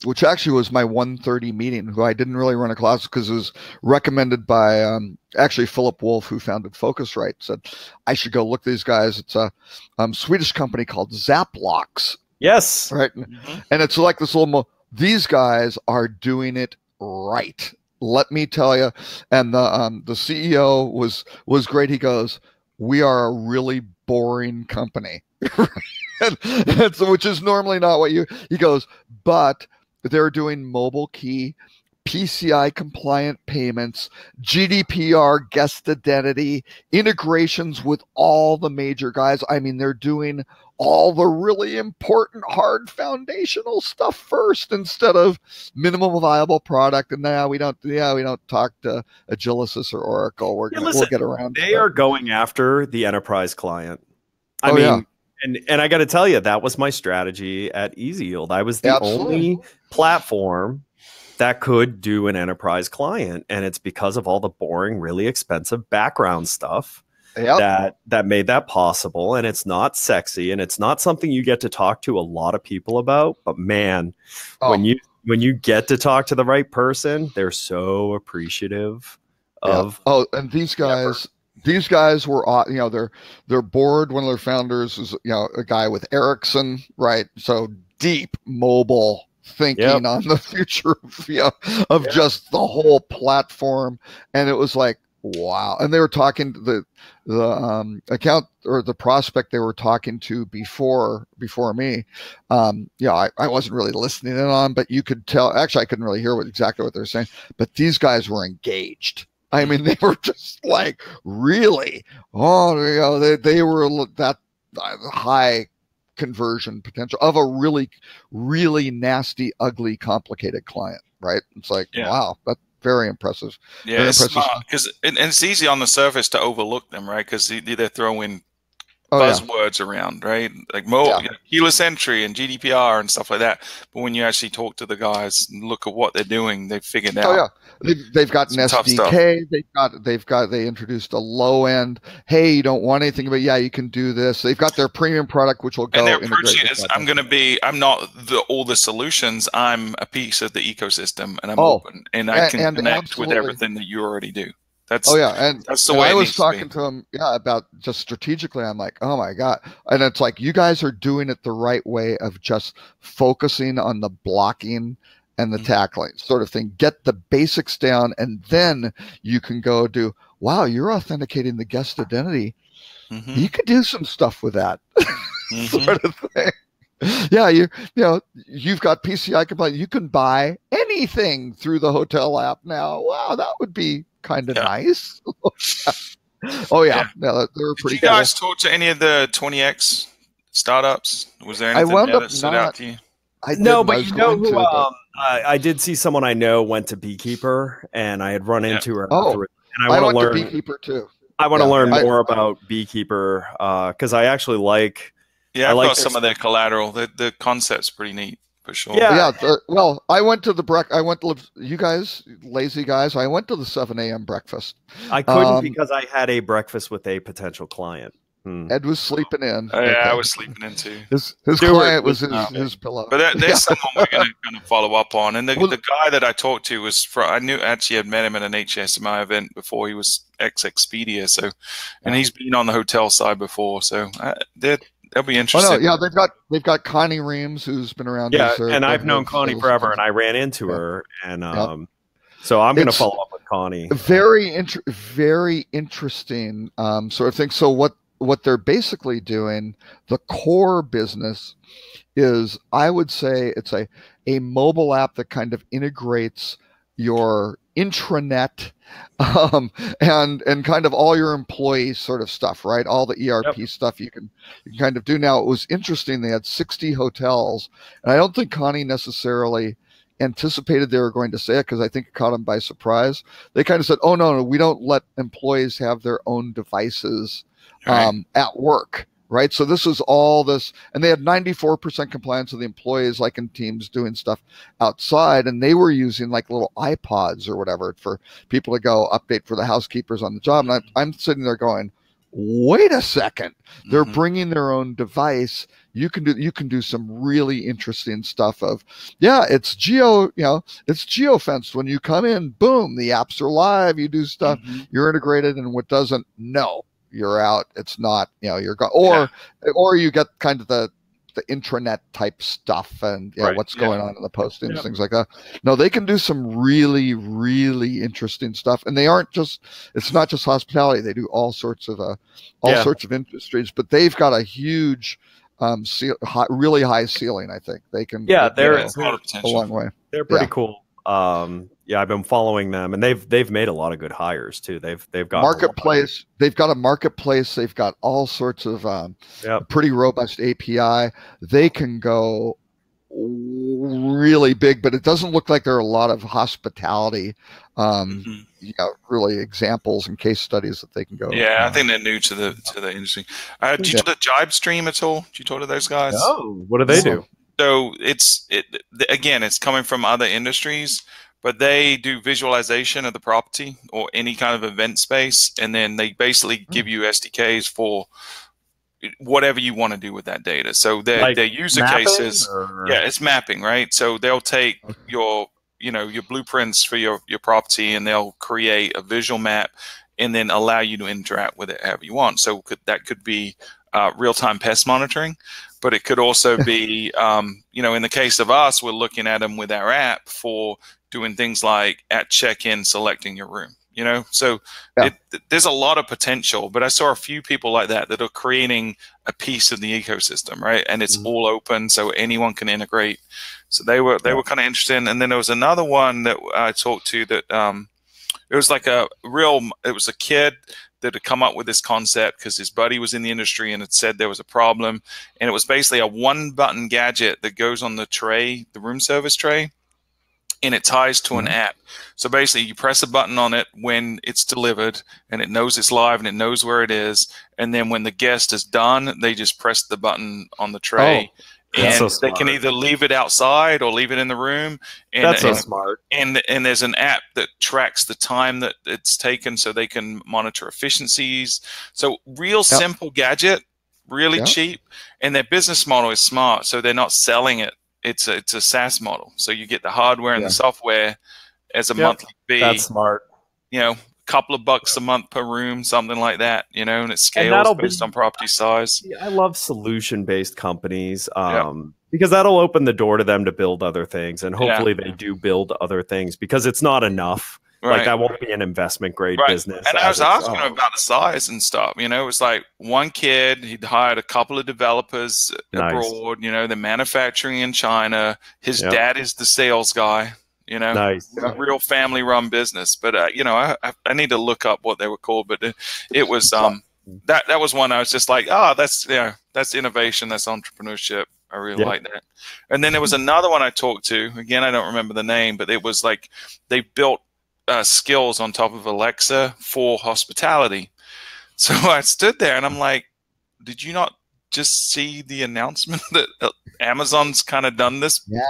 which actually was my 1:30 meeting, who I didn't really run a class because it was recommended by actually Philip Wolf, who founded Focusrite, said I should go look at these guys. It's a Swedish company called Zaplocks. Yes. Right. And it's like this little, these guys are doing it right. Let me tell you. And the CEO was great. He goes, we are a really boring company. So, which is normally not what he goes, but they're doing mobile key PCI compliant payments, GDPR guest identity, integrations with all the major guys. I mean, they're doing all the really important hard foundational stuff first instead of minimum viable product. And now we don't talk to Agilysys or Oracle. We'll get around to they that. are going after the enterprise client. I mean, and I got to tell you, that was my strategy at EasyYield. I was the only platform that could do an enterprise client, and it's because of all the boring, really expensive background stuff that made that possible. And it's not sexy, and it's not something you get to talk to a lot of people about. But man, when you get to talk to the right person, they're so appreciative of. And these guys. These guys were, their board. One of their founders is, a guy with Ericsson, right? So deep mobile thinking on the future of just the whole platform. And it was like, wow. And they were talking to the account or the prospect they were talking to before me. I wasn't really listening in on, but you could tell. Actually, I couldn't really hear exactly what they were saying. But these guys were engaged. I mean, they were just like really, they were that high conversion potential of a really, really nasty, ugly, complicated client, right? It's like, wow, that's very impressive. Yeah, very it's impressive. smart because it's easy on the surface to overlook them, right? Because they're throwing buzzwords around, right? Like keyless entry and GDPR and stuff like that. But when you actually talk to the guys and look at what they're doing, they've figured out. They've got an SDK. They introduced a low end. Hey, you don't want anything, but you can do this. They've got their premium product, which will go. And their approach is, I'm not all the solutions. I'm a piece of the ecosystem, and I'm open, and I can connect with everything that you already do. That's that's the way I was talking to him about just strategically. I'm like, oh my God. And it's like, you guys are doing it the right way of just focusing on the blocking and the tackling sort of thing. Get the basics down, and then you can go do, wow, you're authenticating the guest identity. You could do some stuff with that sort of thing. Yeah, you've got PCI compliant. You can buy anything through the hotel app now. Wow, that would be kind of nice. They were pretty. Did you guys talk to any of the 20x startups? Was there anything that stood out to you? But you know who? I did see someone I know went to Beekeeper, and I had run into her. And I want to learn Beekeeper too. I want to learn more about Beekeeper because I actually like. Yeah, I've got some of their collateral. The concept's pretty neat for sure. Well, I went to you guys, lazy guys. I went to the 7 a.m. breakfast. I couldn't because I had a breakfast with a potential client. Ed was sleeping in. I was sleeping in too. His client was his pillow. But there's someone we're going to follow up on. And the guy that I talked to was I had met him at an HSMI event before. He was ex-Expedia, and he's been on the hotel side before. So that'll be interesting. They've got Connie Reams, who's been around. And I've known Connie forever, and I ran into her, and so I'm going to follow up with Connie. Very interesting sort of thing. So what they're basically doing, the core business is, I would say, it's a mobile app that kind of integrates your intranet and kind of all your employee sort of stuff, right? All the ERP stuff you can kind of do. Now, it was interesting. They had 60 hotels, and I don't think Connie necessarily anticipated they were going to say it, because I think it caught them by surprise. They kind of said, oh, no, we don't let employees have their own devices at work. Right. So this is all this, and they had 94% compliance of the employees, like in Teams, doing stuff outside. And they were using like little iPods or whatever for people to go update for the housekeepers on the job. And I'm sitting there going, wait a second, they're bringing their own device. You can do some really interesting stuff it's it's geo-fenced. When you come in, boom, the apps are live, you do stuff, you're integrated, and what doesn't, no. You're out. It's not, you're gone, or you get kind of the intranet type stuff and what's going on in the postings, things like that. No, they can do some really, really interesting stuff, and it's not just hospitality. They do all sorts of industries, but they've got a huge, really high ceiling. I think they can. They're a lot of potential. a long way. They're pretty cool. Yeah, I've been following them, and they've made a lot of good hires too. They've got marketplace. They've got a marketplace. They've got all sorts of pretty robust API. They can go really big, but it doesn't look like there are a lot of hospitality, really examples and case studies that they can go. Yeah, I think they're new to the industry. Did you talk to Jibe Stream at all? Did you talk to those guys? Oh, what do they do? So again, it's coming from other industries, but they do visualization of the property or any kind of event space, and then they basically give you SDKs for whatever you want to do with that data. So their user cases, it's mapping, right? So they'll take your blueprints for your property, and they'll create a visual map and then allow you to interact with it however you want. So that could be real-time pest monitoring, but it could also be, in the case of us, we're looking at them with our app for doing things like at check-in, selecting your room. So there's a lot of potential, but I saw a few people like that are creating a piece of the ecosystem, right? And it's all open, so anyone can integrate. So they were kind of interested. And then there was another one that I talked to that it was a kid that had come up with this concept because his buddy was in the industry and had said there was a problem. And it was basically a one-button gadget that goes on the tray, the room service tray, and it ties to an app. So basically you press a button on it when it's delivered, and it knows it's live and it knows where it is. And then when the guest is done, they just press the button on the tray. And they can either leave it outside or leave it in the room. And, that's so smart. And there's an app that tracks the time that it's taken so they can monitor efficiencies. So real simple gadget, really cheap. And their business model is smart. So they're not selling it. It's a SaaS model. So you get the hardware and the software as a monthly fee. That's smart. A couple of bucks a month per room, something like that, and it scales based on property size. I love solution-based companies because that'll open the door to them to build other things, and hopefully they do build other things because it's not enough. Right. Like that won't be an investment grade business. And I was asking him about the size and stuff. It was like one kid, he'd hired a couple of developers abroad, they're manufacturing in China. His dad is the sales guy, Nice. A real family run business. But, I need to look up what they were called, but it was, that was one I was just like, that's innovation. That's entrepreneurship. I really like that. And then there was another one I talked to, again, I don't remember the name, but it was like they built skills on top of Alexa for hospitality. So I stood there and I'm like, did you not just see the announcement that Amazon's kind of done this for you?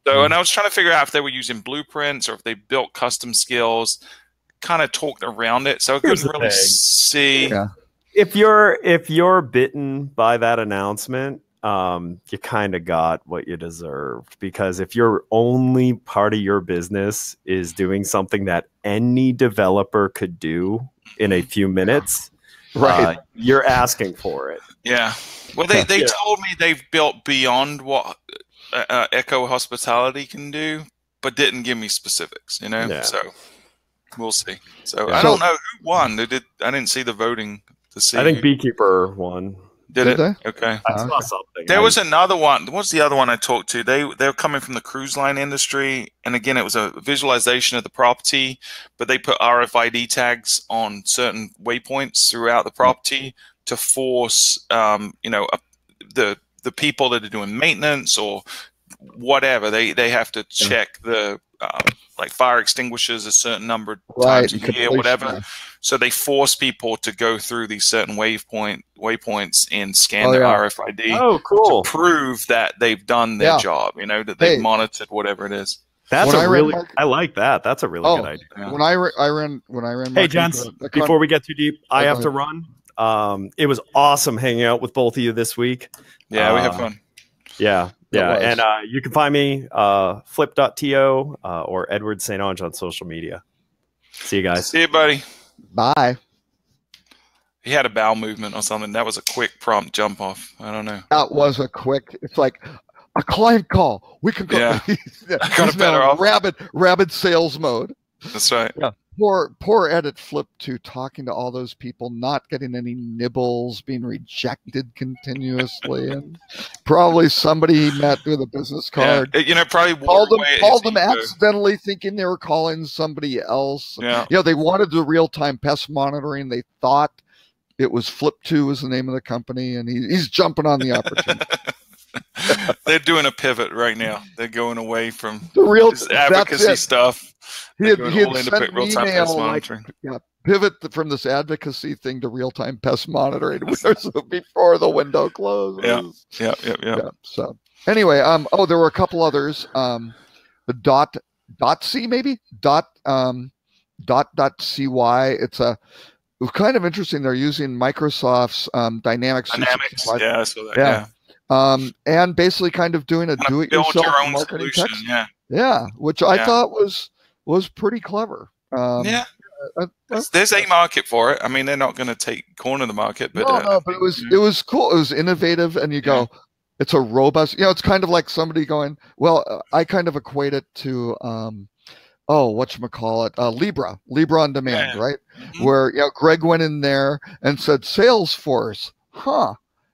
So, and I was trying to figure out if they were using blueprints or if they built custom skills, kind of talked around it. So I couldn't really see. Yeah. If you're bitten by that announcement, you kind of got what you deserved, because if your only part of your business is doing something that any developer could do in a few minutes, you're asking for it. Yeah. Well, they told me they've built beyond what Echo Hospitality can do, but didn't give me specifics, So we'll see. So I don't know who won. I didn't see the voting to see. I think Beekeeper won. Did it? They? Okay. I saw something. There was another one. What's the other one I talked to? They're coming from the cruise line industry, and again, it was a visualization of the property, but they put RFID tags on certain waypoints throughout the property to force, the people that are doing maintenance or whatever. They have to check the like fire extinguishers a certain number of times a year, whatever. So they force people to go through these certain waypoints and scan their RFID to prove that they've done their job, that they've monitored whatever it is. I like that. That's a really good idea. When I ran Hey, gents, before we get too deep, I have to run. It was awesome hanging out with both of you this week. Yeah, we had fun. Yeah. And you can find me flip.to or Edward St. Ange on social media. See you guys. See you, buddy. Bye. He had a bowel movement or something. That was a quick prompt jump off. I don't know. That was a quick. It's like a client call. We can go. Yeah. Got a better off. Rabid sales mode. That's right. Yeah. poor Edit Flip to talking to all those people, not getting any nibbles, being rejected continuously, and probably somebody he met with a business card. Probably called them accidentally, thinking they were calling somebody else. Yeah. They wanted the real-time pest monitoring. They thought it was Flip2 was the name of the company, and he's jumping on the opportunity. They're doing a pivot right now. They're going away from the real advocacy stuff. He had sent an email pivot from this advocacy thing to real-time pest monitoring before the window closes. Yeah. So anyway, there were a couple others. The .c maybe .cy. It was kind of interesting. They're using Microsoft's Dynamics. Dynamics. Yeah, I saw that. Yeah. And basically kind of doing a do-it-yourself marketing text. Yeah, which I thought was pretty clever. There's a market for it. I mean, they're not going to take corner of the market, but but it was cool. It was innovative, and you go, it's a robust. It's kind of like somebody going, well, I kind of equate it to Libra on Demand, right? Mm-hmm. Where Greg went in there and said, Salesforce,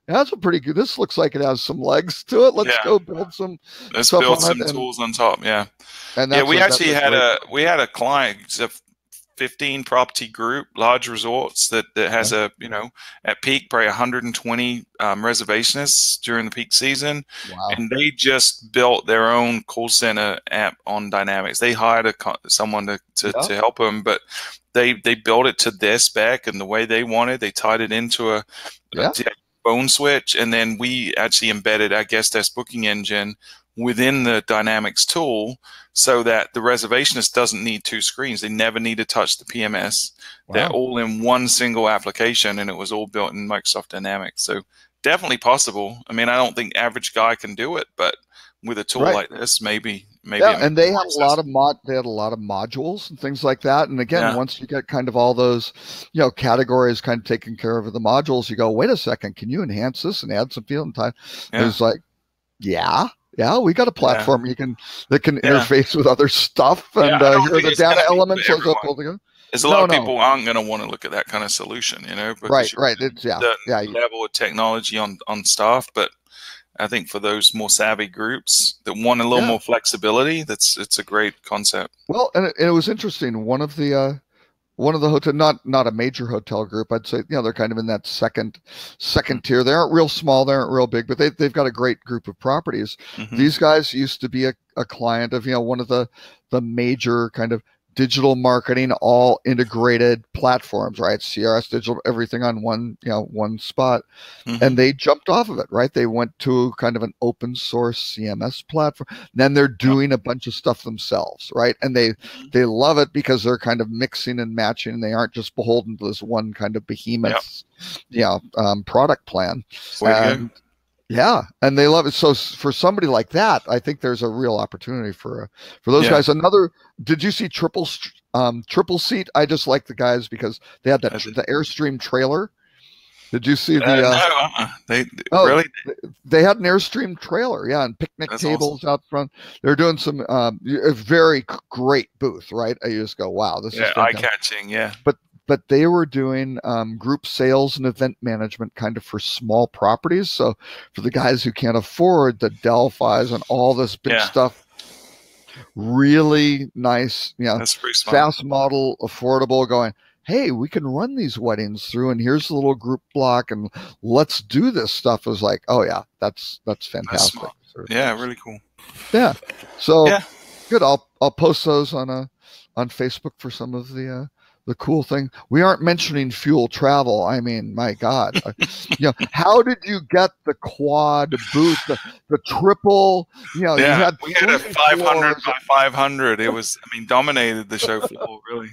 that's a pretty good. This looks like it has some legs to it. Let's go build some. Let's build some tools on top. Yeah. And we actually had a client, it's a 15 property group, large resorts that has at peak probably 120 reservationists during the peak season. Wow. And they just built their own call center app on Dynamics. They hired someone to help them, but they built it to their spec and the way they wanted. They tied it into a phone switch, and then we actually embedded our guest desk booking engine within the Dynamics tool so that the reservationist doesn't need two screens. They never need to touch the PMS. Wow. They're all in one single application, and it was all built in Microsoft Dynamics. So definitely possible. I mean, I don't think average guy can do it, but with a tool like this, maybe. And they had a lot of modules and things like that. And again, once you get kind of all those, categories kind of taken care of the modules, you go, wait a second, can you enhance this and add some field time? Yeah. It's like, we got a platform that can interface with other stuff, and here are the data elements. There's a lot of people aren't going to want to look at that kind of solution, because right. It's level of technology on staff, but I think for those more savvy groups that want a little more flexibility, it's a great concept. Well, and it was interesting. One of the hotel, not a major hotel group, I'd say, they're kind of in that second tier. They aren't real small, they aren't real big, but they've got a great group of properties. Mm-hmm. These guys used to be a client of one of the major kind of digital marketing, all integrated platforms, right? CRS digital, everything on one spot. Mm-hmm. And they jumped off of it, right? They went to kind of an open source CMS platform. Then they're doing a bunch of stuff themselves, right? And they love it because they're kind of mixing and matching, and they aren't just beholden to this one kind of behemoth, product plan. And they love it. So for somebody like that, I think there's a real opportunity for those guys. Did you see Triple Seat? I just like the guys because they had the Airstream trailer. Did you see the? Really? They had an Airstream trailer, and picnic tables out front. They're doing some a very great booth, right? I just go, wow, this is eye-catching, But they were doing group sales and event management kind of for small properties. So for the guys who can't afford the Delphis and all this big stuff, really nice, that's pretty smart. Fast model, affordable, going, hey, we can run these weddings through, and here's the little group block, and let's do this stuff. It was like, oh yeah, that's fantastic. That's really cool. Yeah. So good. I'll post those on Facebook for some of the cool thing. We aren't mentioning fuel travel. I mean, my God, how did you get the quad booth, the triple? We had a 500 by 500. It was, dominated the show floor really.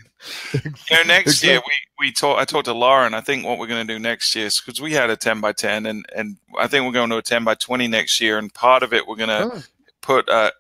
Next year I talked to Lauren. I think what we're going to do next year is because we had a 10 by 10, and I think we're going to a 10 by 20 next year. And part of it we're going to put a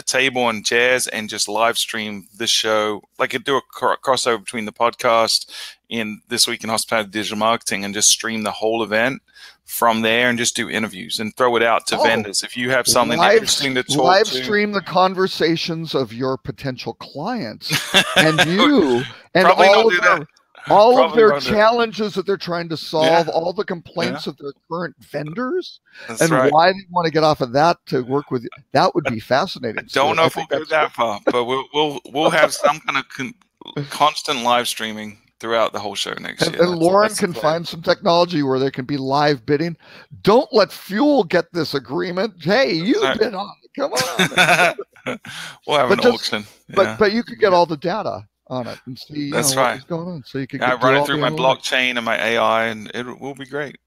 table and chairs and just live stream this show, do a crossover between the podcast in This Week in Hospitality Digital Marketing and just stream the whole event from there and just do interviews and throw it out to vendors. If you have something live, interesting to talk live to. stream the conversations of your potential clients and you and Probably all don't of do their, that. all of Probably their won't do it. challenges that they're trying to solve, Yeah. all the complaints of their current vendors, That's and right. why they want to get off of that to work with you. That would be fascinating. Don't Stuart. know I if we'll think go that's that far, but we'll have some kind of constant live streaming throughout the whole show next And, year. and Lauren That's the can plan. find some technology where there can be live bidding. Don't let Fuel get this agreement. Hey, you right. bid on it. Come on. We'll have But an just- auction. But you could get all the data on it and see That's what right. was going on. So you could I get run all it through the my analytics. blockchain and my AI, and it will be great.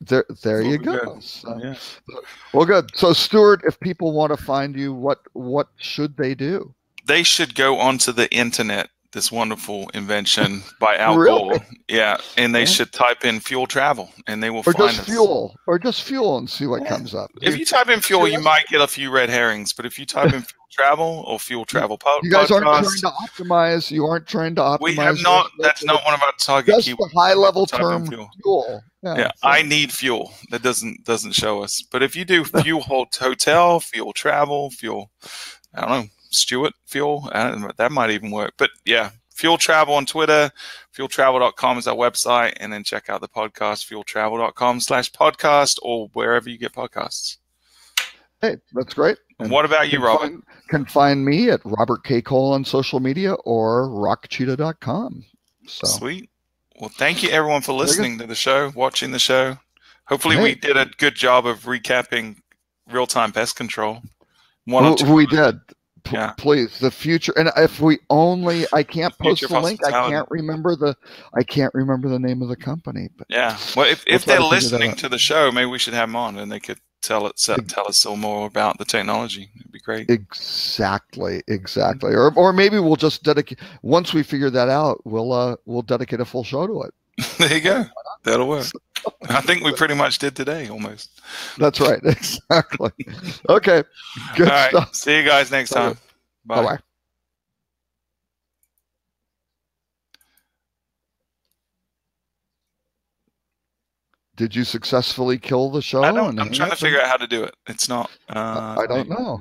There Will you be go. good. So, Yeah. well, good. So, Stuart, if people want to find you, what should they do? They should go onto the internet, this wonderful invention by Al Really? Gore. Yeah, and they Yeah. should type in fuel travel, and they will Or find just us. fuel, and see what comes up. If you type in fuel, you might get a few red herrings, but if you type in fuel travel or fuel travel You guys aren't trying podcast, to optimize. You aren't trying to optimize. we have your not. search, That's not one of our target just the keywords. high level Type in term fuel. fuel. Yeah, so- I need fuel. That doesn't show us. But if you do fuel hotel, fuel travel, fuel, I don't know, Stewart fuel, that might even work. But yeah, fuel travel on Twitter, fueltravel.com is our website, and then check out the podcast, fueltravel.com/podcast, or wherever you get podcasts. Hey, that's great. And what about you, Robert? Can find me at Robert K. Cole on social media or rockcheetah.com. So Sweet. Well, thank you everyone for listening to the show, watching the show. Hopefully Hey. we did a good job of recapping real-time pest control. One or two. we did. Yeah. Please, the future, and if we only, I can't post Future the link. I hospitality. can't remember the name of the company. But Yeah. Well, if We'll try they're to figure that listening out. to the show, maybe we should have them on and they could tell us all more about the technology. It'd be great. exactly, or maybe we'll just dedicate. Once we figure that out, we'll dedicate a full show to it. There you go. That'll work. I think we pretty much did today, almost. That's right. Exactly. Okay. Good All right. stuff. See you guys next time. Bye bye. Did you successfully kill the show? I'm trying to figure out how to do it. It's not. I don't know.